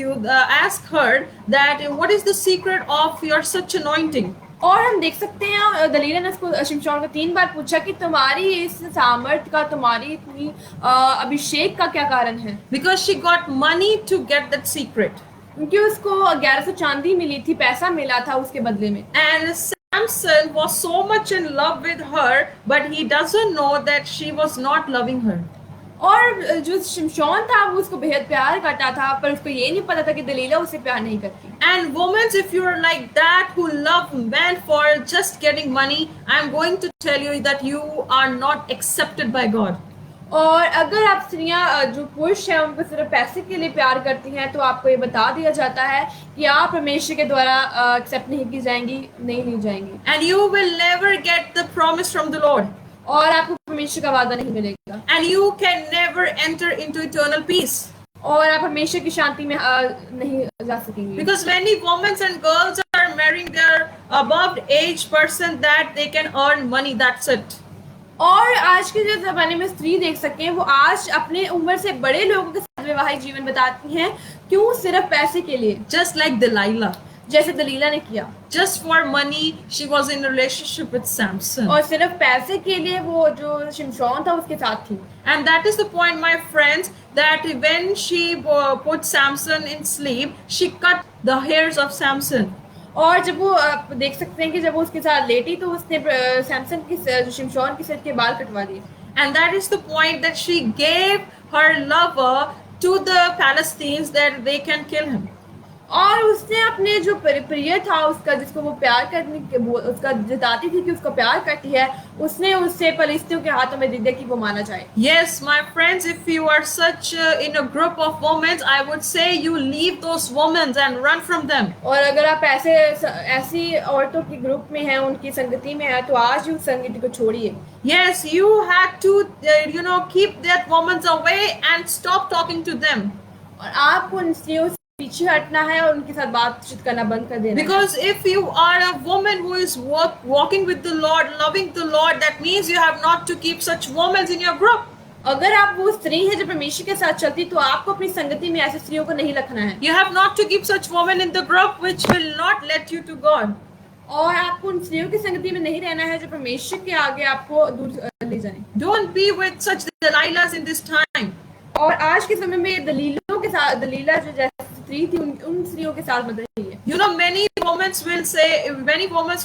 her that what is the secret of your such anointing. और हम देख सकते हैं दलीला ने उसको शिमशोन को 3 बार पूछा कि तुम्हारी इस सामर्थ्य का, तुम्हारी इतनी अभिषेक का क्या कारण है। Because she got money to get that secret. क्योंकि उसको 1100 चांदी मिली थी, पैसा मिला था उसके बदले में। And Samson was so much in love with her, but he doesn't know that she was not loving her. और जो शिमशोन था वो उसको बेहद प्यार करता था, पर उसको ये नहीं पता था कि दलीला उसे प्यार नहीं करती। And women, if you are like that who love men for just getting money, I'm going to tell you that you are not accepted by God. और अगर आप स्त्रियां जो पुरुष हैं उनको सिर्फ पैसे के लिए प्यार करती हैं, तो आपको ये बता दिया जाता है कि आप परमेश्वर के द्वारा एक्सेप्ट नहीं की जाएंगी, नहीं ली जाएंगी। And you will never get the promise from the Lord. और आपको परमेश्वर का वादा नहीं मिलेगा। And you can never enter into eternal peace. और आप परमेश्वर की शांति में नहीं जा सकेंगे। Because many women and girls are marrying their above age person that they can earn money, that's it. और आज के जो ज़माने में स्त्री देख सकें, वो आज अपने उम्र से बड़े लोगों के साथ वैवाहिक जीवन बताती हैं। क्यों? सिर्फ पैसे के लिए। Just like Delilah. जैसे दलीला ने किया। Just for money, she was in a relationship with Samson. और सिर्फ पैसे के लिए वो जो शिमशोन था उसके साथ थी। And that is the point, my friends, that when she put Samson in sleep, she cut the hairs of Samson. और जब वो आप देख सकते हैं कि जब वो उसके साथ लेटी तो उसने सैमसन की जो शिमशोन के सिर के बाल कटवा दिए। And that is the point that she gave her lover to the Philistines that they can kill him. और उसने अपने जो प्रिय था उसका, जिसको वो प्यार करने के उसका जताती थी कि उसको प्यार करती है, उसने उससे फलिस्तियों के हाथों में दे दिया कि वो माना जाए। Yes, my friends, if you are such in a group of women, I would say you leave those women and run from them. और अगर आप ऐसी औरतों के ग्रुप में हैं, उनकी संगति में है, तो आज ही उस संगति को छोड़िए। Yes, you had to keep that women away and stop talking to them. और आपको उन स्त्रियों से पीछे हटना है और उनके साथ बातचीत करना बंद कर देना। Because if you are a woman who is walking with the Lord, loving the Lord, that means you have not to keep such women in your group. अगर आप वो स्त्री है जो परमेश्वर के साथ चलती, तो आपको अपनी संगति में ऐसी स्त्रियों को नहीं रखना है। You have not to keep such women in the group which will not let you to God. और आपको उन स्त्रियों की संगति में नहीं रहना है जो परमेश्वर के आगे आपको दूर ले जाएं। Don't be with such Delilahs in this time. और आज के समय में दलीलों के साथ, दलीला जो जैसी स्त्री थी, उन स्त्रियों के साथ मत रहिए। You know, many women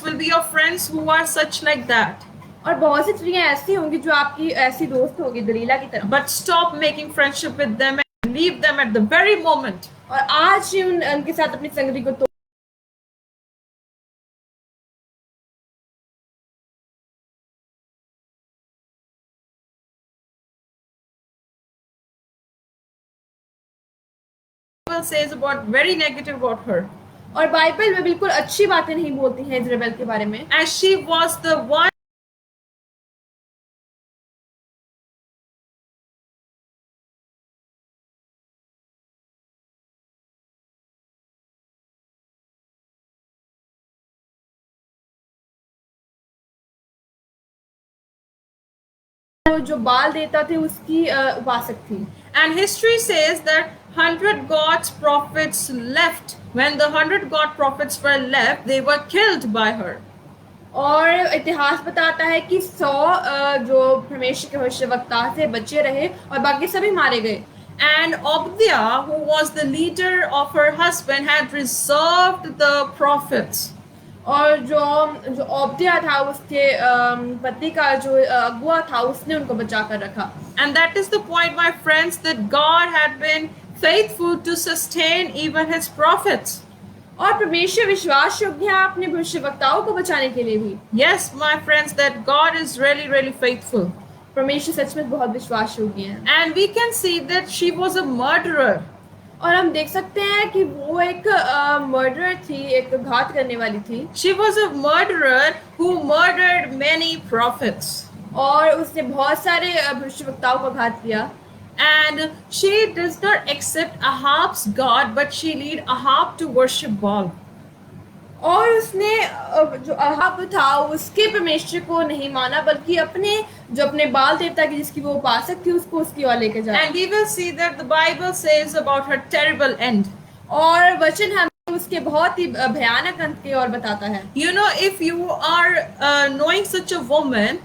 will be your friends who are such like that. और बहुत सी स्त्रियां ऐसी होंगी जो आपकी ऐसी दोस्त होगी दलीला की तरह। But stop making friendship with them and leave them at the very moment. और आज ही उनके साथ अपनी संगति को Says about very negative about her. और बाइबल में बिल्कुल अच्छी बातें नहीं बोलती हैं इज़राइल के बारे में। As she was the one वो जो बाल देता थे उसकी उपासक थी। And history says that 100 God's prophets left. When the 100 God prophets were left, they were killed by her. और इतिहास बताता है कि 100 जो परमेश्वर के भविष्यवक्ता से बचे रहे और बाकी सभी मारे गए। And Obadiah, who was the leader of her husband, had reserved the prophets. और जो जो ओबद्याह था उसके पति का जो अगुआ था उसने उनको बचा कर रखा। And that is the point, my friends, that God had been faithful to sustain even his prophets. और परमेश्वर विश्वास योग्य है अपने भविष्यवक्ताओं को बचाने के लिए भी। Yes, my friends, that God is really, really faithful. परमेश्वर सच में बहुत विश्वास योग्य है। And we can see that she was a murderer. और हम देख सकते हैं कि वो एक मर्डरर थी, एक घात करने वाली थी। She was a murderer who murdered many prophets. और उसने बहुत सारे भविष्यवक्ताओं का घात किया। And she does not accept Ahab's God, but she lead Ahab to worship Baal. और उसने जो अहाब था उसके परमेश्वर को नहीं माना, बल्कि अपने बाल देवता की जिसकी वो उपासक थी उसको उसकी ओर लेके जाया। And we will see that the Bible says about her terrible end. और वचन हमें उसके बहुत ही भयानक अंत की ओर बताता है। You know, if you are knowing such a woman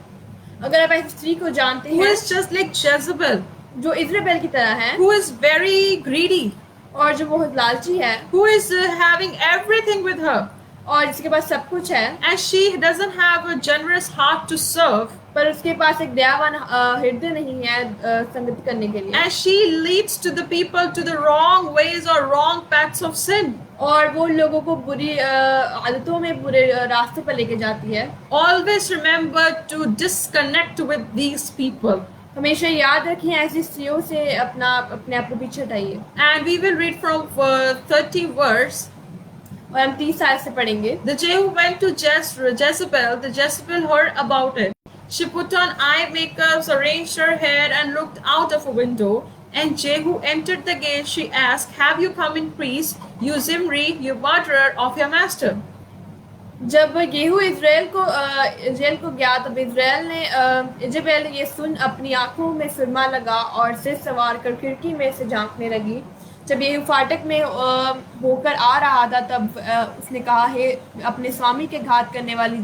अगर आप ऐसी स्त्री को जानते who हैं is just like Jezebel, जो इज़राइल की तरह है, who is very greedy, और जो बहुत लालची है, who is having everything with her, और जिसके पास सब कुछ है, and she doesn't have a generous heart to serve, पर उसके पास एक दयावान हृदय नहीं है संगति करने के लिए, and she leads to the people to the wrong ways or wrong paths of sin. और वो लोगों को बुरी आदतों में बुरे रास्ते पर लेके जाती है। Always remember to disconnect with these people. हमेशा याद रखें ऐसी स्त्रियों से अपने आप को पीछे हटाइए। And we will read from 30 verse. और हम 30 साल से पढ़ेंगे। The Jehu went to Jezebel. The Jezebel heard about it. She put on eye makeups, arranged her hair, and looked out of a window. And Jehu entered the gate. She asked, "Have you come in peace, you Zimri, you murderer of your master?" जब गेहू इज़राइल को गया तब इज़राइल ने ये सुन अपनी आंखों में सुरमा लगा और सिर सवार कर खिड़की में से झांकने लगी। जब ये फाटक में होकर आ रहा था तब उसने कहा, हे अपने स्वामी के घात करने वाली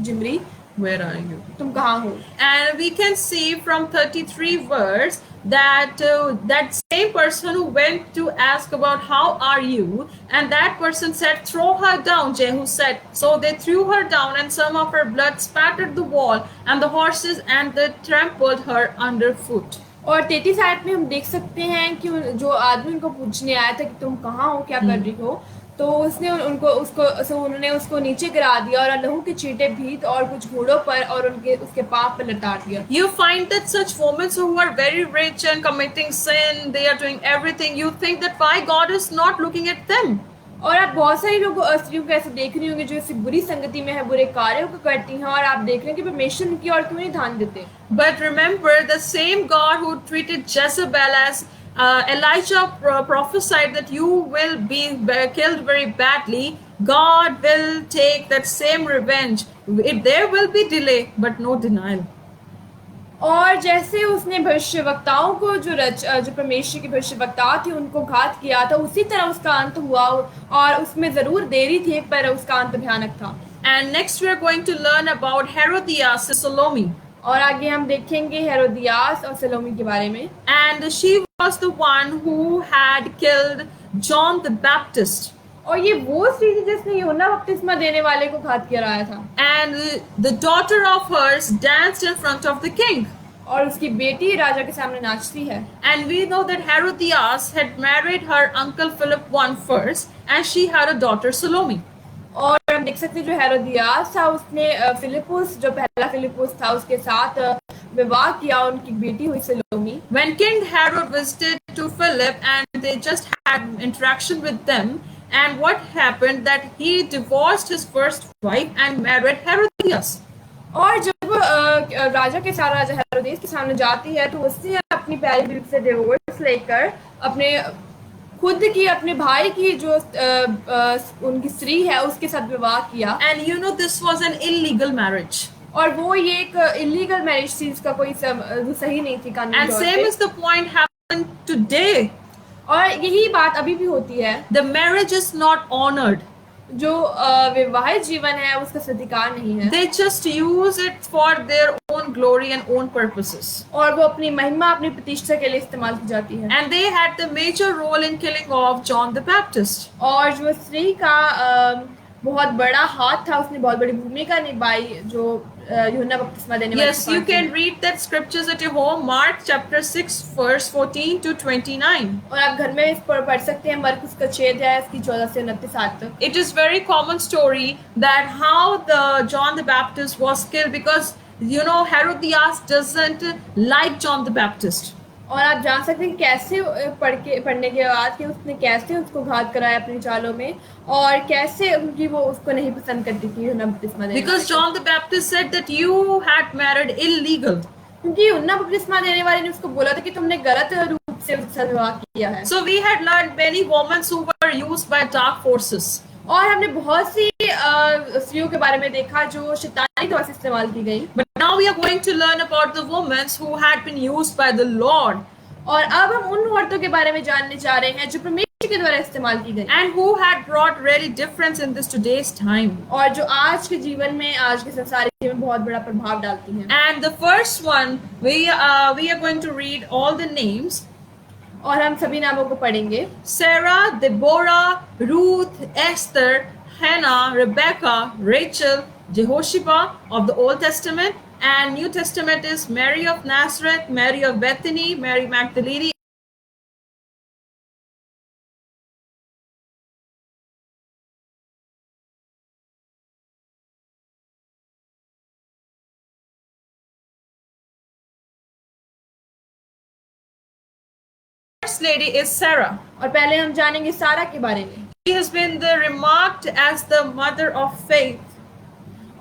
जिमरी, Where are you? तुम कहाँ हो? And we can see from 33 verse that that same person who went to ask about how are you, and that person said, throw her down. Jehu said, so they threw her down, and some of her blood spattered the wall and the horses, and they trampled her underfoot. और 33 आयत में हम देख सकते हैं कि जो आदमी उनको पूछने आया था कि तुम कहाँ हो, क्या कर रही हो, तो उन्होंने उसको नीचे गिरा दिया और लहू के छींटे भीत और कुछ घोड़ों पर और उसके पाँव पर लताड़ दिया। You find that such women who are very rich and committing sin, they are doing everything. You think that why God is not looking at them? और आप बहुत सारी स्त्रियों को ऐसे देख रही होंगी जो इसी बुरी संगति में है, बुरे कार्यों को करती हैं, और आप देख रहे हैं कि परमेश्वर उनकी ओर क्यों नहीं ध्यान देते। But remember, the same God who treated Jezebel as Elijah prophesied that you will be killed very badly, God will take that same revenge. There will be delay, but no denial. और जैसे उसने भविष्यवक्ताओं को जो परमेश्वर के भविष्यवक्ता थे उनको घात किया था, उसी तरह उसका अंत हुआ, और उसमें जरूर देरी थी पर उसका अंत भयानक था। And next we are going to learn about Herodias and Salome. और आगे हम देखेंगे हेरोदियास और सलोमी के बारे में। And she was the one who had killed John the Baptist. और ये वो स्त्री थी जिसने यूहन्ना बपतिस्मा देने वाले को घात कराया था। And the daughter of hers danced in front of the king. और उसकी बेटी राजा के सामने नाचती है। And we know that Herodias had married her uncle Philip I first, and she had a daughter Salome. और हम देख सकते हैं जो हेरोदियास था उसने फिलिपुस, जो पहला फिलिपुस था, उसके साथ विवाह किया, उनकी बेटी हुई सलोमी। When King Herod visited to Philip and they just had interaction with them, and what happened that he divorced his first wife and married Herodias. और जब राजा के साथ राजा हेरोदेस के सामने जाती है तो उसने अपनी पहली बीवी से डिवोर्स लेकर अपने भाई की जो उनकी स्त्री है उसके साथ विवाह किया। And you know this was an illegal marriage. और वो ये एक इलीगल मैरिज थी, इसका कोई वो सही नहीं थी कानूनी And तौर same पे। is the point happened today. और यही बात अभी भी होती है, The marriage is not honored. जो विवाहित जीवन है उसका सत्कार नहीं है, They just use it for their own glory and own purposes. और वो अपनी महिमा अपनी प्रतिष्ठा के लिए इस्तेमाल की जाती है। And they had the major role in killing off John the Baptist. और जो स्त्री का बहुत बड़ा हाथ था, उसने बहुत बड़ी भूमिका निभाई जो यूहन्ना बपतिस्मा देने वाले Yes, you can read that scriptures at your home. Mark chapter 6 verse 14 to 29. और आप घर में इस पर पढ़ सकते हैं, मरकुस का 6 अध्याय इसकी 14 से 29 आयत तक। It is very common story that how the John the Baptist was killed, because you know Herodias doesn't like John the Baptist. और आप जान सकते हैं कैसे पढ़ने के बाद कि उसने कैसे उसको घात कराया अपनी चालों में, और कैसे उनकी वो उसको नहीं पसंद करती थी यूहन्ना बपतिस्मा देने Because वाले। John the Baptist said that you had married illegal. क्योंकि यूहन्ना बपतिस्मा देने वाले ने उसको बोला था कि तुमने गलत रूप से उसके साथ विवाह किया है। So we had learned many women who were used by dark forces. और हमने बहुत सी स्त्रियों के बारे में देखा जो शैतानी तौर से इस्तेमाल की गई। But now we are going to learn about the women who had been used by the Lord. और अब हम उन औरतों के बारे में जानने जा रहे हैं जो परमेश्वर के द्वारा इस्तेमाल की गई, And who had brought really difference in this today's time. और जो आज के जीवन में, आज के संसार में बहुत बड़ा प्रभाव डालती हैं। And the first one, we are going to read all the names. और हम सभी नामों को पढ़ेंगे। Sarah, Deborah, Ruth, Esther, Hannah, Rebecca, Rachel, Jehoshaphat of the Old Testament, and New Testament is Mary of Nazareth, Mary of Bethany, Mary Magdalene. First lady is Sarah. और पहले हम जानेंगे सारा के बारे में। She has been remarked as the mother of faith.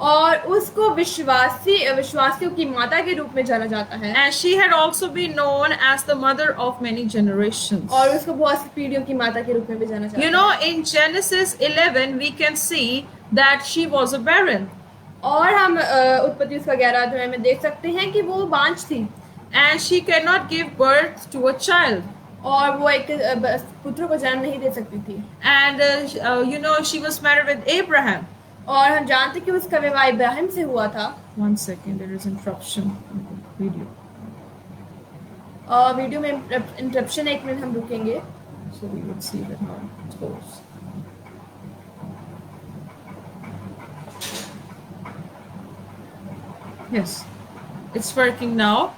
और उसको विश्वासियों की माता के रूप में जाना जाता है, And she had also been known as the mother of many generations. और उसको बहुत सी पीढ़ियों की माता के रूप में भी जाना जाता You है। know, in Genesis 11, we can see that she was a barren. और हम उत्पत्ति उसका 11 अध्याय में देख सकते हैं कि वो बांझ थी, And she cannot give birth to a child. और वो एक पुत्र को जन्म नहीं दे सकती थी। And you know, she was married with Abraham. और हम जानते कि उसका विवाह इब्राहिम से हुआ था। 1 second, there is interruption in the video. Video में इंटरप्शन है, 1 मिनट हम रुकेंगे। So we would see that how it goes. Yes, it's working now.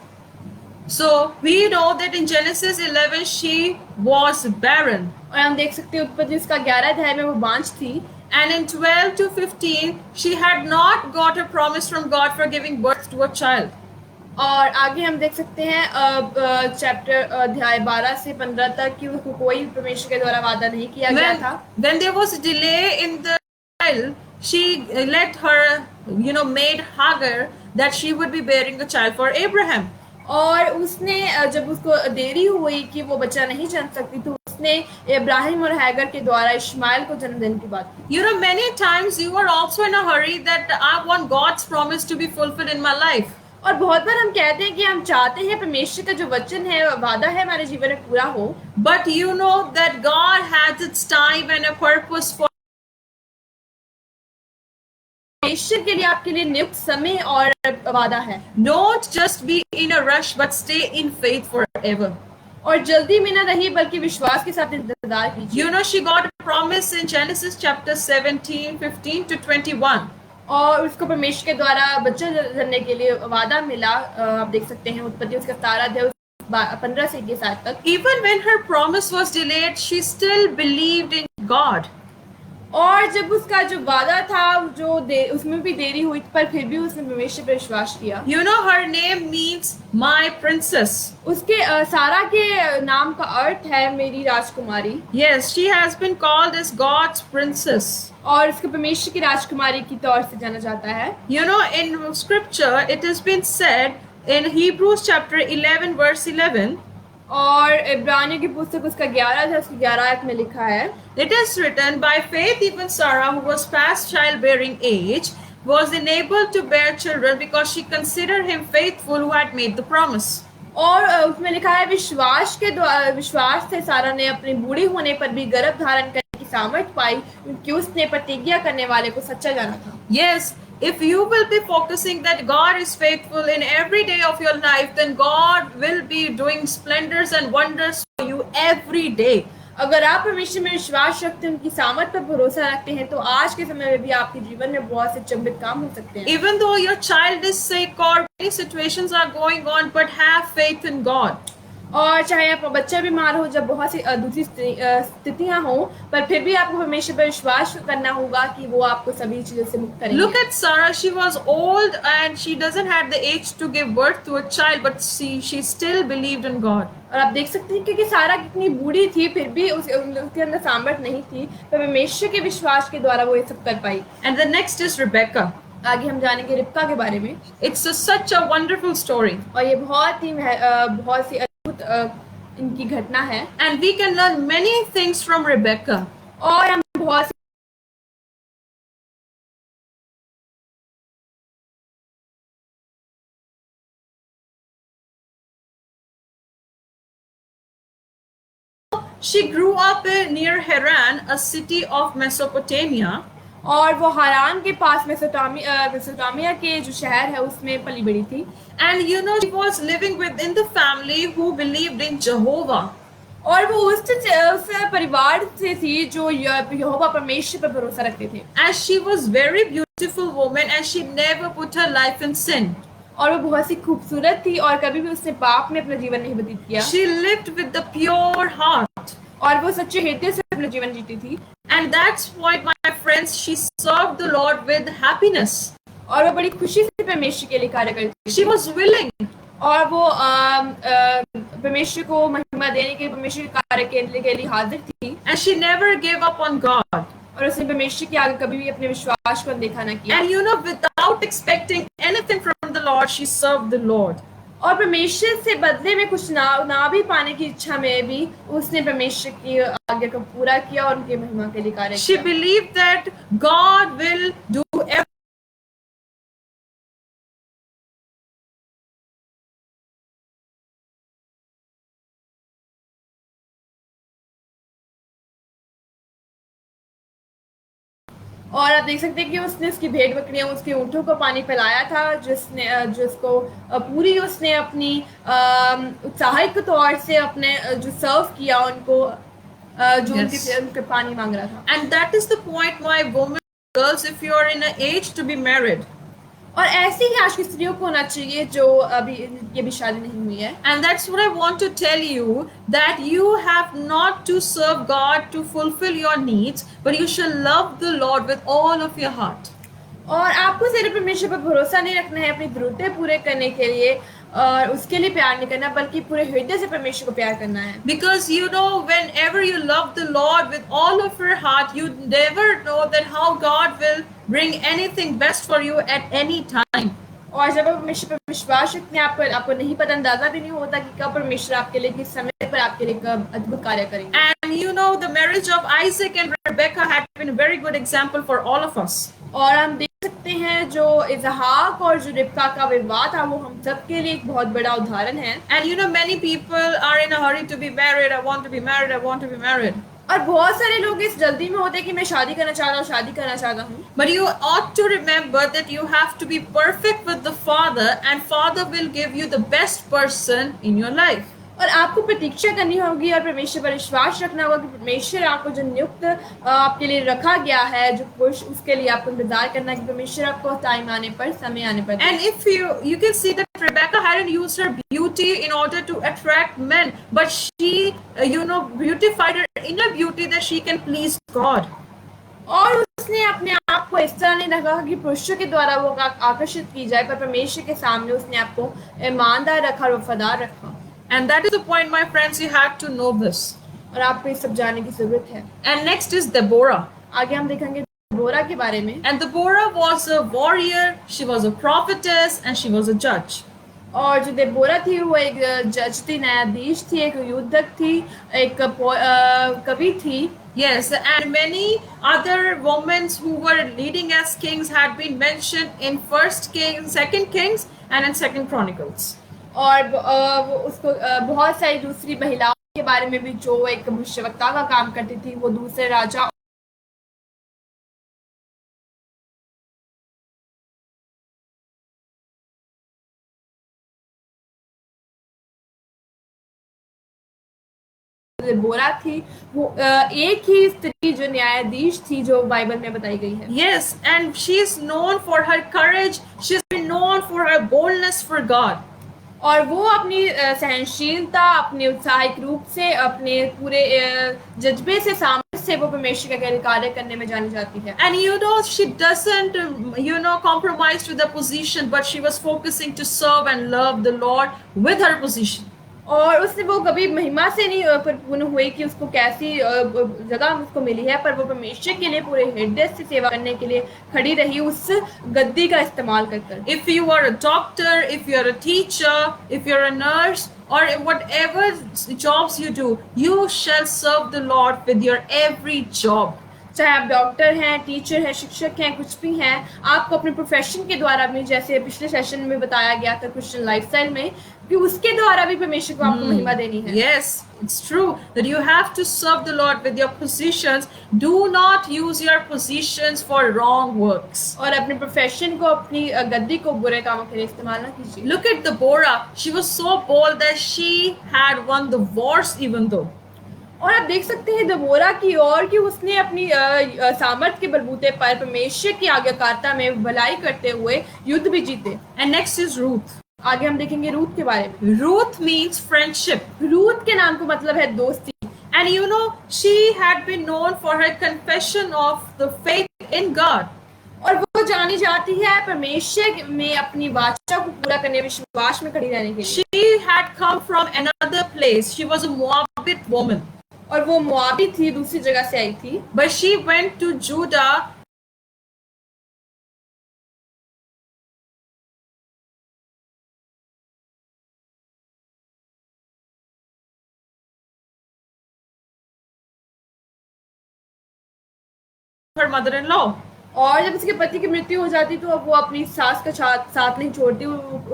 So we know that in Genesis 11 she was barren. और हम देख सकते हैं उत्पत्ति उसका 11 अध्याय में वो बांझ थी, And in 12 to 15, she had not got a promise from God for giving birth to a child. और आगे हम देख सकते हैं चैप्टर अध्याय 12 से 15 तक कि उसको कोई परमेश्वर के द्वारा वादा नहीं किया गया था। When there was a delay in the child, she let her, you know, maid Hagar that she would be bearing a child for Abraham. और उसने जब उसको देरी हुई कि वो बच्चा नहीं जन्म सकती, तो उसने इब्राहिम और हैगर के द्वारा इश्माइल को जन्म देने की बात की। You know, many times you are also in a hurry that I want God's promise to be fulfilled in my life. और बहुत बार हम कहते हैं कि हम चाहते हैं परमेश्वर का जो वचन है, वादा है, हमारे जीवन में पूरा हो। But you know that God has its time and a purpose for. परमेश्वर के लिए आपके लिए नियुक्त समय और वादा है। Don't just be in a rush, but stay in faith forever. और जल्दी में न रहिए बल्कि विश्वास के साथ इंतजार कीजिए। You know, she got a promise in Genesis chapter 17, 15 to 21. और उसको परमेश्वर के द्वारा बच्चा जन्मने के लिए वादा मिला। आप देख सकते हैं उत्पत्ति उसका 17 अध्याय 15 से 21 आयत तक। Even when her promise was delayed, she still believed in God. और जब उसका जो वादा था जो उसमें भी देरी हुई, पर फिर भी उसने परमेश्वर पर विश्वास किया। You know, her name means my princess. उसके सारा के नाम का अर्थ है मेरी राजकुमारी। Yes, she has been called as God's princess. और उसको परमेश्वर की राजकुमारी की तौर से जाना जाता है। You know, in scripture it has been said in Hebrews chapter 11 verse 11. और इब्रानियों की पुस्तक उसका 11 था, उसकी 11 आयत में लिखा है, It is written, by faith even Sarah, who was past childbearing age, was enabled to bear children because she considered him faithful who had made the promise. और उसमें लिखा है विश्वास से सारा ने अपने बूढ़े होने पर भी गर्भ धारण करने की सामर्थ पाई, क्योंकि उसने प्रतिज्ञा करने वाले को सच्चा जाना था। Yes, if you will be focusing that God is faithful in every day of your life, then God will be doing splendors and wonders for you every day. अगर आप परमेश्वर में विश्वास रखते हैं, उनकी सामर्थ पर भरोसा रखते हैं, तो आज के समय में भी आपके जीवन में बहुत से चंबित काम हो सकते हैं। Even though your child is sick or many situations are going on, but have faith in God. और चाहे आपका बच्चा बीमार हो, जब बहुत सी दूसरी स्थितियां हो, पर फिर भी आपको परमेश्वर पर विश्वास करना होगा कि वो आपको सभी चीजों से मुक्त करेंगे। Look at Sarah. She was old and she doesn't have the age to give birth to a child, but she still believed in God. और आप देख सकते हैं कि सारा कितनी बूढ़ी थी, फिर भी उसके अंदर सामर्थ नहीं थी, पर परमेश्वर के विश्वास के द्वारा वो ये सब कर पाई। And the next is Rebecca. आगे हम जानेंगे रिबका के बारे में। It's such a wonderful story. और ये बहुत सी अद्भुत इनकी घटना है। And we can learn many things from Rebecca. और हम बहुत She grew up near Haran, a city of Mesopotamia. और वो हारान के पास मेसोपोटामिया के जो शहर है उसमें पली बड़ी थी। And you know, she was living within the family who believed in Jehovah. और वो उस परिवार से थी जो यहोवा परमेश्वर पर भरोसा रखते थे। And she was very beautiful woman and she never put her life in sin. और वो बहुत सी खूबसूरत थी और कभी भी उसने पाप में अपना जीवन नहीं व्यतीत किया। She lived with the pure heart. और वो सच्चे हृदय से अपना जीवन जीती थी। And that's why, my friends, she served the Lord with happiness. और वो बड़ी खुशी से परमेश्वर के लिए कार्य करती थी। She was willing. और वो परमेश्वर को महिमा देने के परमेश्वर के कार्य के लिए हाजिर थी। And she never gave up on God. और उसने परमेश्वर के आगे कभी भी अपने विश्वास को अनदेखा न किया। And you know, without expecting anything from the Lord, she served the Lord. और परमेश्वर से बदले में कुछ ना भी पाने की इच्छा में भी उसने परमेश्वर की आज्ञा को पूरा किया और उनके महिमा के लिए कार्य किया। She believed that God will do everything. और आप देख सकते हैं कि उसने उसकी भेड़ बकरियां, उसके ऊँटों को पानी पिलाया था, जिसको पूरी उसने अपनी उत्साहित तौर से अपने जो सर्व किया उनको, जो उनके पानी मांग रहा था। And that is the point, my women, girls, if you are in an age to be married. और ऐसी ही आज की स्त्रियों को होना चाहिए जो अभी शादी नहीं हुई है। And that's what I want to tell you, that you have not to serve God to fulfill your needs, but you shall love the Lord with all of your heart. और आपको सिर्फ परमेश्वर पर भरोसा नहीं रखना है अपनी जरूरतें पूरे करने के लिए और उसके लिए प्यार नहीं करना, बल्कि पूरे हृदय से परमेश्वर को प्यार करना है। Because you know, whenever you love the Lord with all of your heart, you never know that how God will bring anything best for you at any time. और जब आप परमेश्वर पर विश्वास रखते हैं, आपको नहीं पता, अंदाजा भी नहीं होता कि कब परमेश्वर आपके लिए, किस समय पर आपके लिए कब अद्भुत कार्य करेंगे। And you know, the marriage of Isaac and Rebecca had been a very good example for all of us. और हम देख सकते हैं जो इसहाक और जो रिबका का विवाह था वो हम सब के लिए एक बहुत बड़ा उदाहरण है। And you know, many people are in a hurry to be married. I want to be married. I want to be married. और बहुत सारे लोग इस जल्दी में होते हैं कि मैं शादी करना चाहता हूँ। But you ought to remember that you have to be perfect with the Father, and Father will give you the best person in your life. और आपको प्रतीक्षा करनी होगी और परमेश्वर पर विश्वास रखना होगा कि परमेश्वर आपको जो नियुक्त आपके लिए रखा गया है, जो पुरुष, उसके लिए आपको इंतजार करना है कि परमेश्वर आपको टाइम आने पर, समय आने पर। And if you can see that Rebecca hadn't used her beauty in order to attract men, but she beautified her inner beauty that she can please God. और उसने अपने आप को इस तरह नहीं रखा कि पुरुषों के द्वारा वो आकर्षित की जाए, पर परमेश्वर के सामने उसने आपको ईमानदार रखा और वफादार रखा। And that is the point, my friends, you have to know this. और आपको ये सब जानने की जरूरत है। And next is Deborah. आगे हम देखेंगे देबोरा के बारे में। And Deborah was a warrior, she was a prophetess, and she was a judge. और जो देबोरा थी वो एक जज थी, न्यायाधीश थी, एक युद्धक थी, एक कवि थी Yes, and many other women who were leading as kings had been mentioned in First Kings, Second Kings, and in Second Chronicles. और वो उसको बहुत सारी दूसरी महिलाओं के बारे में भी जो एक भविष्यवक्ता का काम करती थी, वो दूसरे राजा बोरा थी, वो एक ही स्त्री जो न्यायाधीश थी जो बाइबल में बताई गई है। Yes, and she is known for her courage. She's been known for her boldness for God. और वो अपनी सहनशीलता, अपने उत्साहिक रूप से, अपने पूरे जज्बे से, सामर्थ्य से वो परमेश्वर का कार्य करने में जानी जाती है। And she doesn't, compromise with the position, but she was focusing to serve and love the Lord with her position. और उसने वो कभी महिमा से नहीं परिपूर्ण हुई कि उसको कैसी जगह उसको मिली है, पर वो परमेश्वर के लिए पूरे हृदय से सेवा करने के लिए खड़ी रही, उस गद्दी का इस्तेमाल कर। If you are a doctor, if you are a teacher, if you are a nurse, or whatever jobs you do, you shall serve the Lord with your every job. चाहे आप डॉक्टर हैं, टीचर हैं, शिक्षक हैं, कुछ भी हैं, आपको अपने प्रोफेशन के द्वारा भी, जैसे पिछले सेशन में बताया गया था क्रिश्चियन लाइफस्टाइल में, कि उसके द्वारा भी परमेश्वर को आपको महिमा देनी है। Yes, it's true that you have to serve the Lord with your positions. Do not use your positions for wrong works. और अपने प्रोफेशन को, अपनी गद्दी को बुरे कामों के लिए इस्तेमाल ना कीजिए। Look at Deborah. She was so bold that she had won the wars even though. और आप देख सकते हैं दबोरा की और कि उसने अपनी सामर्थ्य के बलबूते पर परमेश्वर की आज्ञाकारिता में भलाई करते हुए युद्ध भी जीते। And next is Ruth. आगे हम देखेंगे रूथ के बारे में। Ruth means friendship. रूथ के नाम का मतलब है दोस्ती। And she had been known for her confession of the faith in God. और वो जानी जाती है परमेश्वर में अपनी वाचा को पूरा करने, विश्वास में खड़ी रहने के लिए। She had come from another place. She was a Moabite woman. और वो मोआबी थी, दूसरी जगह से आई थी। But she went to Judah. Her mother-in-law. और जब उसके पति की मृत्यु हो जाती तो अब वो अपनी सास का साथ नहीं छोड़ती,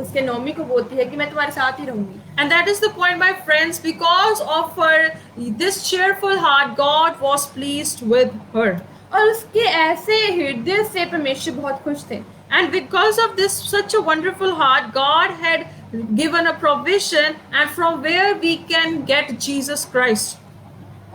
उसके नौमी को बोलती है कि मैं तुम्हारे साथ ही रहूंगी। And that is the point, my friends, because of her this cheerful heart, God was pleased with her. और उसके ऐसे हृदय से परमेश्वर बहुत खुश थे। And because of this such a wonderful heart, God had given a provision, and from where we can get Jesus Christ.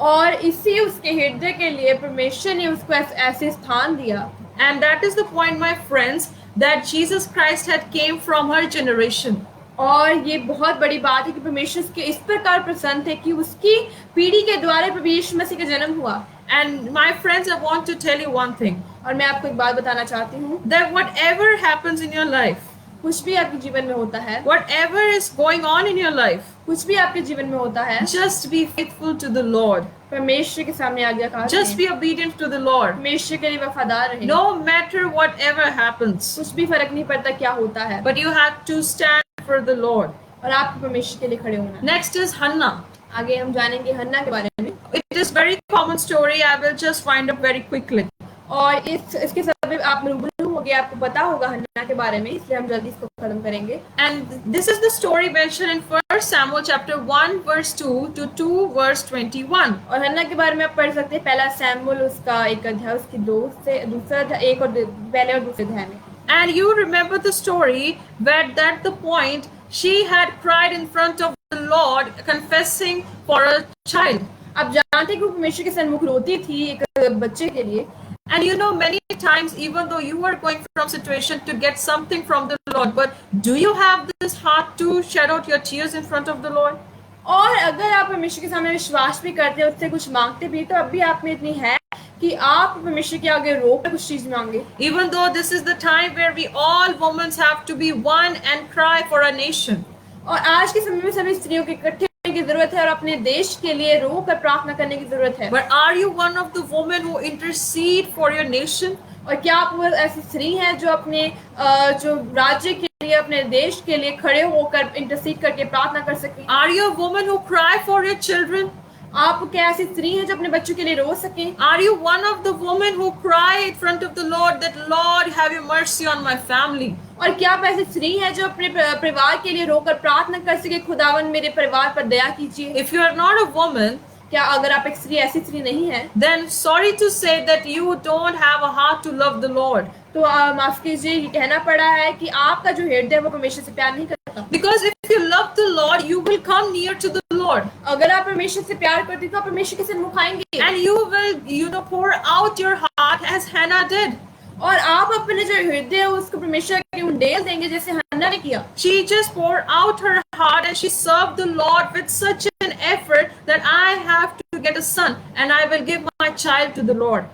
और इसी उसके हृदय के लिए परमेश्वर ने उसको ऐसे स्थान दिया। And that is the point, my friends, that Jesus Christ had came from her generation. और ये बहुत बड़ी बात है कि परमेश्वर उसके इस प्रकार प्रसन्न थे कि उसकी पीढ़ी के द्वारा प्रभु यीशु मसीह का जन्म हुआ। And my friends, I want to tell you one thing. और मैं आपको एक बात बताना चाहती हूँ, that whatever happens in your life, कुछ भी आपके जीवन में होता है, whatever is going on in your life, कुछ भी आपके जीवन में होता है, just be faithful to the Lord. परमेश्वर के सामने आज्ञाकार Just रहें। be obedient to the Lord. परमेश्वर के लिए वफादार रहें। No matter whatever happens, कुछ भी फर्क नहीं पड़ता क्या होता है, but you have to stand for the Lord. और आपको परमेश्वर के लिए खड़े होना है। Next is Hannah. आगे हम जानेंगे हन्ना के बारे में। It is very common story. I will just wind up very quickly. और इसके सभी आप में रूबरू होंगे, आपको पता होगा हन्ना के बारे में, इसलिए हम जल्दी इसको खत्म करेंगे। And this is the story mentioned in 1 Samuel chapter 1 verse 2 to 2 verse 21. और हन्ना के बारे में आप पढ़ सकते हैं पहला सैमुएल उसका एक अध्याय उसकी 2 से दूसरा एक और पहले और दूसरे अध्याय में। And you remember the story where at the point she had cried in front of the Lord confessing for a child. आप जानते हैं कि परमेश्वर के सन्मुख रोती थी एक बच्चे के लिए। And many times, even though you are going from situation to get something from the Lord, but do you have this heart to shed out your tears in front of the Lord? और अगर आप परमेश्वर के सामने विश्वास भी करते हैं, उससे कुछ मांगते भी, तो अब भी आप में इतनी है कि आप परमेश्वर के आगे रो कर कुछ चीज मांगे। Even though this is the time where we all women have to be one and cry for a nation. और आज के समय में सभी स्त्रियों के इकट्ठे होने की जरूरत है और अपने देश के लिए रो कर प्रार्थना करने की जरूरत है। But are you one of the women who intercede for your nation? और क्या आप वो ऐसी स्त्री हैं जो अपने जो राज्य के लिए, अपने देश के लिए खड़े होकर इंटरसीड करके प्रार्थना कर सकें? Are you a woman who cry for your children? आप क्या ऐसी स्त्री हैं जो अपने बच्चों के लिए रो सकें? Are you one of the women who cry in front of the Lord that, Lord, have you mercy on my family? और क्या आप ऐसी स्त्री हैं जो अपने परिवार के लिए रोकर प्रार्थना कर सके, खुदावन मेरे परिवार पर दया कीजिए? If you are not a woman, क्या अगर आप एक स्त्री ऐसी स्त्री नहीं है then sorry to say that you don't have a heart to love the Lord. तो माफ कीजिए, ये कहना पड़ा है कि आपका जो हृदय है वो परमेश्वर से प्यार नहीं करता। Because if you love the Lord, you will come near to the Lord. अगर आप परमेश्वर से प्यार करते तो आप परमेश्वर के सन्मुख आएंगे And you will, pour out your heart as Hannah did. और आप अपने जो हृदय है उसको परमेश्वर के उंडेल देंगे जैसे हन्ना ने किया। She just poured out her heart and she served the Lord with such an effort that I have to get a son and I will give my child to the Lord.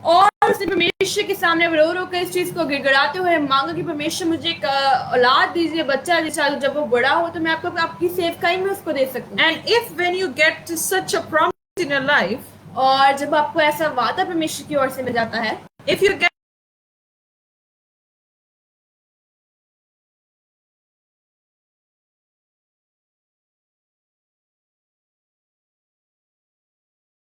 और उसने परमेश्वर के सामने रो रो कर इस चीज को गिड़गिड़ाते हुए मांगा कि परमेश्वर मुझे एक औलाद दीजिए, बच्चा दीजिए, जब वो बड़ा हो तो मैं आपको आपकी सेवकाई में उसको दे सकूं। And if when you get such a promise in your life, और जब आपको ऐसा वादा परमेश्वर की ओर से मिल जाता है, if you get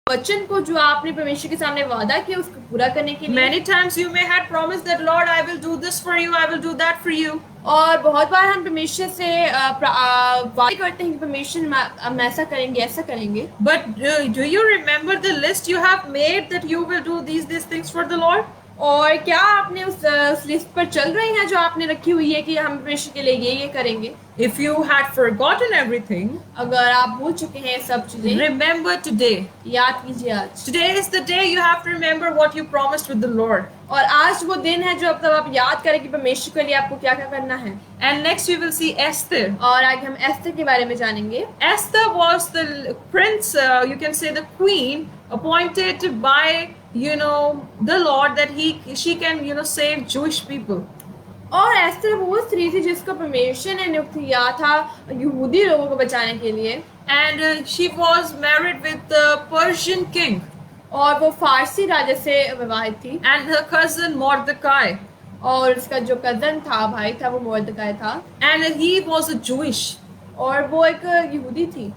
वचन को जो आपने परमेश्वर के सामने वादा किया उसको पूरा करने के लिए, many times you may have promised that, Lord, I will do this for you, I will do that for you. और बहुत बार हम परमेश्वर से वादा करते हैं कि परमेश्वर हम ऐसा करेंगे ऐसा करेंगे, But do you remember the list you have made that you will do these things for the Lord? और क्या आपने उस लिस्ट पर चल रहे हैं जो आपने रखी हुई है कि हम परमेश्वर के लिए ये करेंगे? If you had forgotten everything, अगर आप भूल चुके हैं सब चीजें, remember today. याद कीजिए आज। Today is the day you have to remember what you promised with the Lord. और आज वो दिन है जो अब आप याद करें कि परमेश्वर के लिए आपको क्या क्या करना है। And next we will see Esther. और आगे हम एस्तर के बारे में जानेंगे। Esther was the prince, you can say the queen, appointed by the Lord that she can save Jewish people. और एस्तर वो स्त्री थी जिसको परमेश्वर ने नियुक्त किया था यहूदी लोगों को बचाने के लिए। And she was married with the Persian king. और वो फारसी राजा से विवाहित थी। And her cousin Mordecai. और उसका जो कजन था, भाई था, वो मोर्दकाई था। And he was a Jewish. और वो एक यहूदी थी।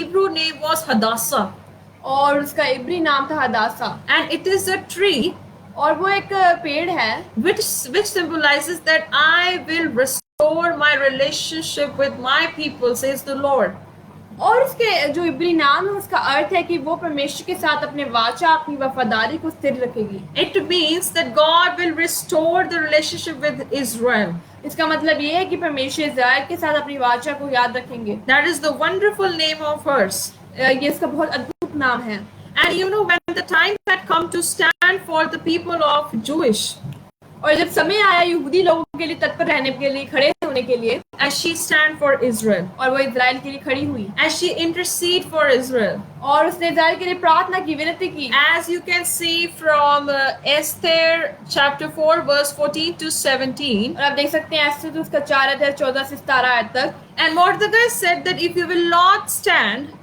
Hebrew name was Hadassah. और उसका इब्री नाम था हदासा। And it is a tree. और वो एक पेड़ है which symbolizes that I will restore my relationship with my people, says the Lord. और उसके जो इब्री नाम है उसका अर्थ है कि वो परमेश्वर के साथ अपने वाचा, अपनी वफादारी को स्थिर रखेगी। It means that God will restore the relationship with Israel. इसका मतलब ये है कि परमेश्वर इज़राइल के साथ अपनी वाचा को याद रखेंगे। That is the wonderful name of hers. ये इसका बहुत अद्भुत नाम है। And when the time had come to stand for the people of Jewish, और जब समय आया यहूदी लोगों के लिए तत्पर रहने के लिए, खड़े होने के लिए, as she stand for Israel, और वो इज़राइल के लिए खड़ी हुई, as she intercede for Israel, और उसने इज़राइल के लिए प्रार्थना की, विनती की। as you can see from Esther chapter 4 verse 14 to 17, और आप देख सकते हैं ऐसे तो उसका 4 अध्याय 14 से 17 आयत तक। and Mordecai said that if you will not stand,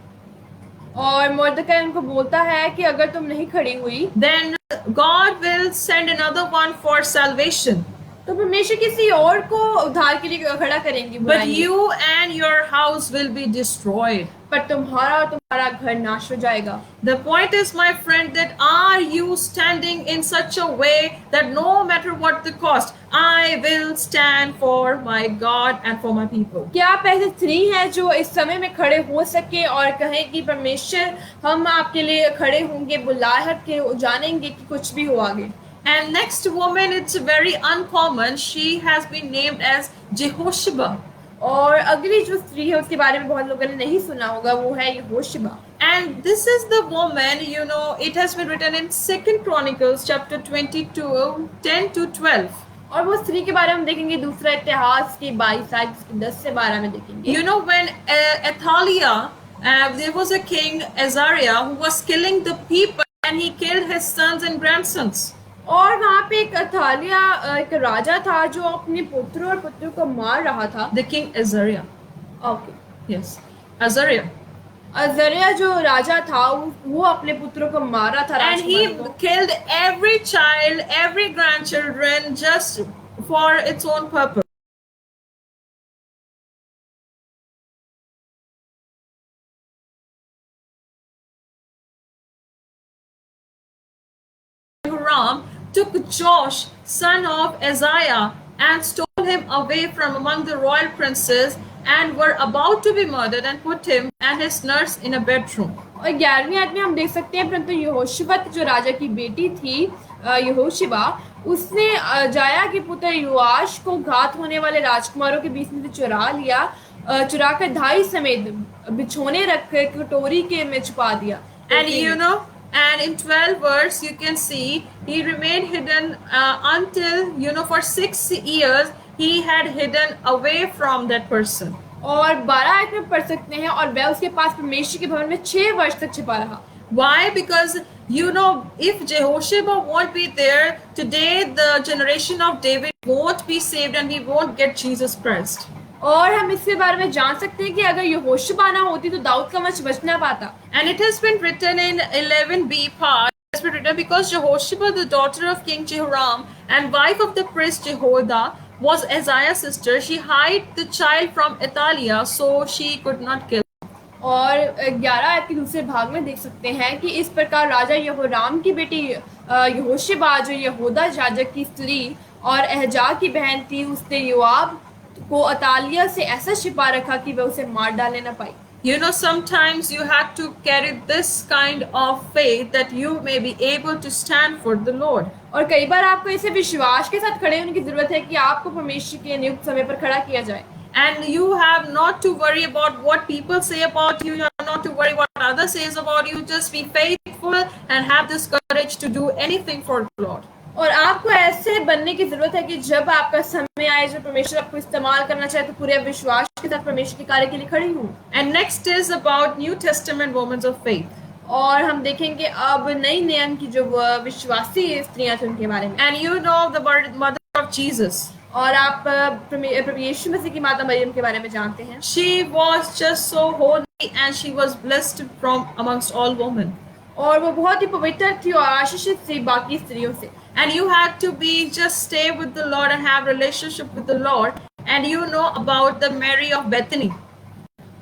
और मोर्दकाई उनको बोलता है कि अगर तुम नहीं खड़ी हुई, then God will send another one for salvation. तो परमेश्वर किसी और को उद्धार के लिए खड़ा करेंगी। But you and your house will be destroyed. पर तुम्हारा और तुम्हारा घर नाश हो जाएगा। The point is, my friend, that are you standing in such a way that no matter what the cost, I will stand for my God and for my people. क्या आप ऐसी स्त्री हैं जो इस समय में खड़े हो सके और कहें कि परमेश्वर हम आपके लिए खड़े होंगे, बुलाहट के जानेंगे कि कुछ भी हो आगे। And next woman, it's very uncommon. She has been named as Jehosheba. और अगली जो स्त्री है उसके बारे में बहुत लोगों ने नहीं सुना होगा, वो है यहोशबा। And this is the woman, it has been written in 2 Chronicles chapter 22, 10 to 12. और वो स्त्री के बारे में देखेंगे दूसरा इतिहास के 22 आयत 10 से 12 में देखेंगे। When Athaliah, there was a king Azariah who was killing the people and he killed his sons and grandsons. और वहाँ पे एक अथालिया एक राजा था जो अपने पुत्रों और पुत्रों को मार रहा था। The king Azariah. Okay, Yes, Azariah. अजरिया जो राजा था वो अपने पुत्रों को मारा था। And he killed every child, every grandchildren, just for its own purpose. Jehoram took Josh, son of Uzziah, and stole him away from among the royal princes, and were about to be murdered, and put him and his nurse in a bedroom. और 11वीं आयत में हम देख सकते हैं, परंतु यहोशबत जो राजा की बेटी थी यहोशिबा, उसने जाया के पुत्र योआश को घात होने वाले राजकुमारों के बीच में से चुरा लिया, चुरा कर धाई समेत बिछोने रख कर कटोरी के में छुपा दिया. And you know, and in 12 verse you can see he remained hidden until, you know, for 6 years he had hidden away from that person. और 12 आयत में पढ़ सकते हैं, और वह उसके पास परमेश्वर के भवन में 6 वर्ष तक छिपा रहा. Why? Because, you know, if Jehoshaphat won't be there, today the generation of David won't be saved and we won't get Jesus Christ. और हम इसके बारे में जान सकते हैं कि अगर यहोशबा ना होती तो दाऊद का वंश बच ना पाता. And it has been written in 11b part, it has been written because Jehoshaphat, the daughter of King Jehoram and wife of the priest Jehoiada, was Isaiah's sister. She hid the child from Athaliah so she could not kill. और 11 आयत के दूसरे भाग में देख सकते हैं कि इस प्रकार राजा यहोराम की बेटी यहोशिबा, जो यहूदा याजक की स्त्री और अहजा की बहन थी, उसने योआब को अतालिया से ऐसा छिपा रखा कि वह उसे मार डालने न पाई. You know, sometimes you have to carry this kind of faith that you may be able to stand for the Lord. और कई बार आपको ऐसे विश्वास के साथ खड़े होने की जरूरत है कि आपको परमेश्वर के नियुक्त समय पर खड़ा किया जाए. And you have not to worry about what people say about you. You have not to worry what others says about you. Just be faithful and have this courage to do anything for the Lord. और आपको ऐसे बनने की जरूरत है कि जब आपका समय आए, जब परमेश्वर आपको इस्तेमाल करना चाहे, तो पूरे विश्वास के साथ परमेश्वर के कार्य के लिए खड़ी हूँ. And next is about New Testament women of faith. और हम देखेंगे अब नई नियम की जो विश्वासी स्त्रियां थी उनके बारे में. And you know the mother of Jesus. और आप प्रभु यीशु मसीह की माता मरियम के बारे में जानते हैं. She was just so holy and she was blessed from amongst all women. और वो बहुत ही पवित्र थी और आशीषित थी बाकी स्त्रियों से. And you have to be just stay with the Lord and have relationship with the Lord. And you know about the Mary of Bethany.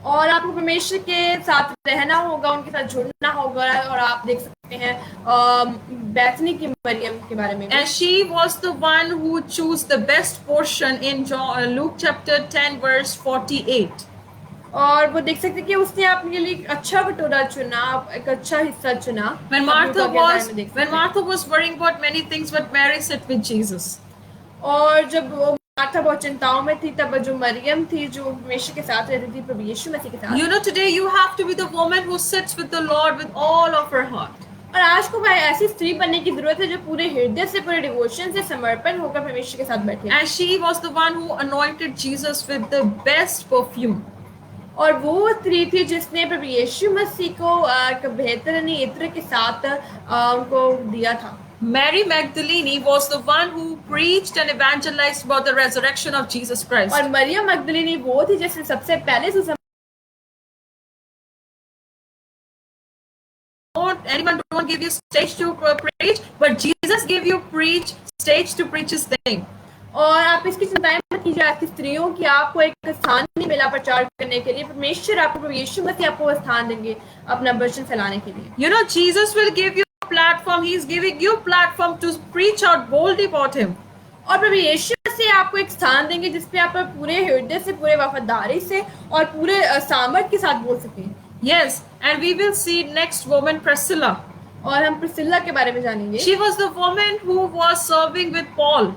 और आपको परमेश्वर के साथ रहना होगा, उनके साथ जुड़ना होगा. और आप देख सकते हैं बैथनी की मरियम के बारे में. And she was the one who chose the best portion in Luke chapter 10 verse 48. और वो देख सकते हैं कि उसने अपने लिए एक अच्छा कटोरा चुना, एक अच्छा हिस्सा चुना. When Martha was worrying about many things, but Mary sat with Jesus. और जब वो मार्था बहुत चिंताओं में थी, तब जो मरियम थी जो परमेश्वर के साथ रहती थी, प्रभु यीशु मसीह के साथ. You know, today you have to be the woman who sits with the Lord with all of her heart. और आज को भाई ऐसी स्त्री बनने की जरूरत है जो पूरे हृदय से, पूरे डिवोशन से समर्पण होकर परमेश्वर के साथ बैठे. And she was the one who anointed Jesus with the best perfume. और वो स्त्री थी जिसने प्रभु यीशु मसीह को एक बेहतरीन इत्र के साथ उनको दिया था. Mary Magdalene was the one who preached and evangelized about the resurrection of Jesus Christ. और मरियम मगदलीनी वो थी जिसने सबसे पहले anyone don't give you stage to preach, but Jesus gave you stage to preach his thing. और आप इसकी चिंताएं मत कीजिए आपकी स्त्रियों की, आपको एक स्थान नहीं मिला प्रचार करने के लिए. परमेश्वर आपको, यीशु मसीह आपको स्थान देंगे अपना वचन फैलाने के लिए. You know, Jesus will give you a platform. He is giving you platform to preach out boldly about him. और प्रभु यीशु मसीह आपको एक स्थान देंगे जिसपे आप पूरे हृदय से, पूरे वफादारी से और पूरे सामर्थ के साथ बोल सकें. Yes, and we will see next woman, Priscilla. और हम प्रिसिल्ला के बारे में जानेंगे. She was the woman who was serving with Paul.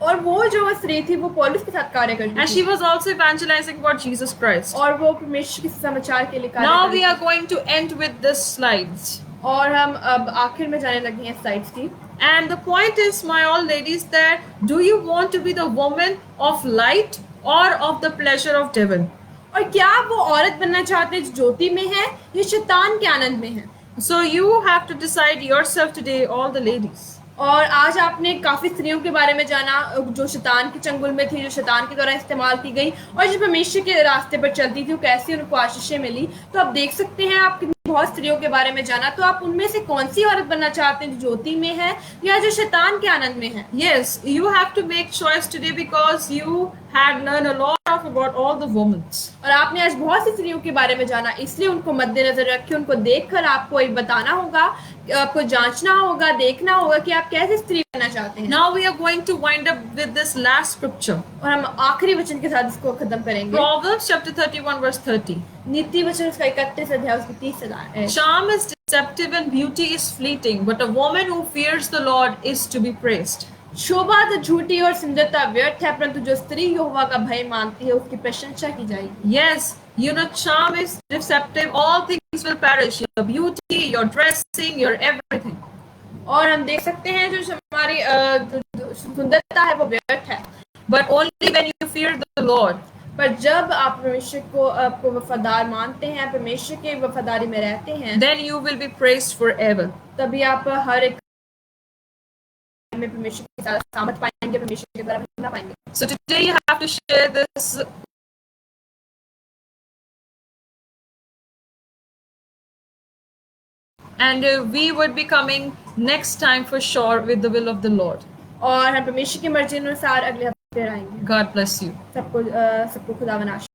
और वो जो स्त्री थी वो पौलुस के साथ कार्य करती थी. And she was also evangelizing about Jesus Christ. और वो परमेश्वर के समाचार के लिए कार्य Now करती we are going to end with this slides. और हम अब आखिर में जाने लगे हैं स्लाइड्स की. And the point is, my all ladies, that do you want to be the woman of light or of the pleasure of devil? और क्या वो औरत बनना चाहते हैं जो ज्योति में है या शैतान के आनंद में है? So you have to decide yourself today, all the ladies. और आज आपने काफी स्त्रियों के बारे में जाना जो शैतान के चंगुल में थी, जो शैतान के द्वारा इस्तेमाल की गई और जो परमेश्वर के रास्ते पर चलती थी, वो कैसे उनको आशीषें मिली. तो आप देख सकते हैं आप बहुत स्त्रियों के बारे में जाना, तो आप उनमें से कौन सी औरत बनना चाहते हैं, जो ज्योति में है या जो शैतान के आनंद में है? Yes, you have to make choice today because you had learned a lot of about all the women. और आपने आज बहुत सी स्त्रियों के बारे में जाना, इसलिए उनको मद्देनजर रखिए, उनको देखकर आपको एक बताना होगा, आपको जांचना होगा, देखना होगा कि आप कैसे स्त्री बनना चाहते हैं। Now we are going to wind up with this last scripture. और हम आखिरी वचन के साथ इसको खत्म करेंगे। Proverbs chapter 31 verse 30. नीति वचन उसका 31 अध्याय उसकी 30 है। Charm is deceptive and beauty is fleeting, but a woman who fears the Lord is to be praised. शोभा तो झूठी और सुंदरता व्यर्थ है, परंतु जो स्त्री यहोवा का भय मानती है उसकी प्रशंसा की जाएगी। Yes, you know, charm is deceptive. All things will perish. Your beauty, your dressing, your everything. और हम देख सकते हैं जो हमारी जो सुंदरता है वो व्यर्थ है, But only when you fear the Lord. पर जब आप परमेश्वर को आपको वफादार मानते हैं, परमेश्वर के वफादारी में रहते हैं, Then you will be praised forever. तभी आप हर एक में परमेश्वर के साथ सामर्थ पाएंगे, परमेश्वर के द्वारा महिमा पाएंगे। So today you have to share this. And we would be coming next time for sure with the will of the Lord. और हम परमेश्वर की मर्जी अनुसार अगले हफ्ते आएंगे। God bless you. सबको खुदा बनाश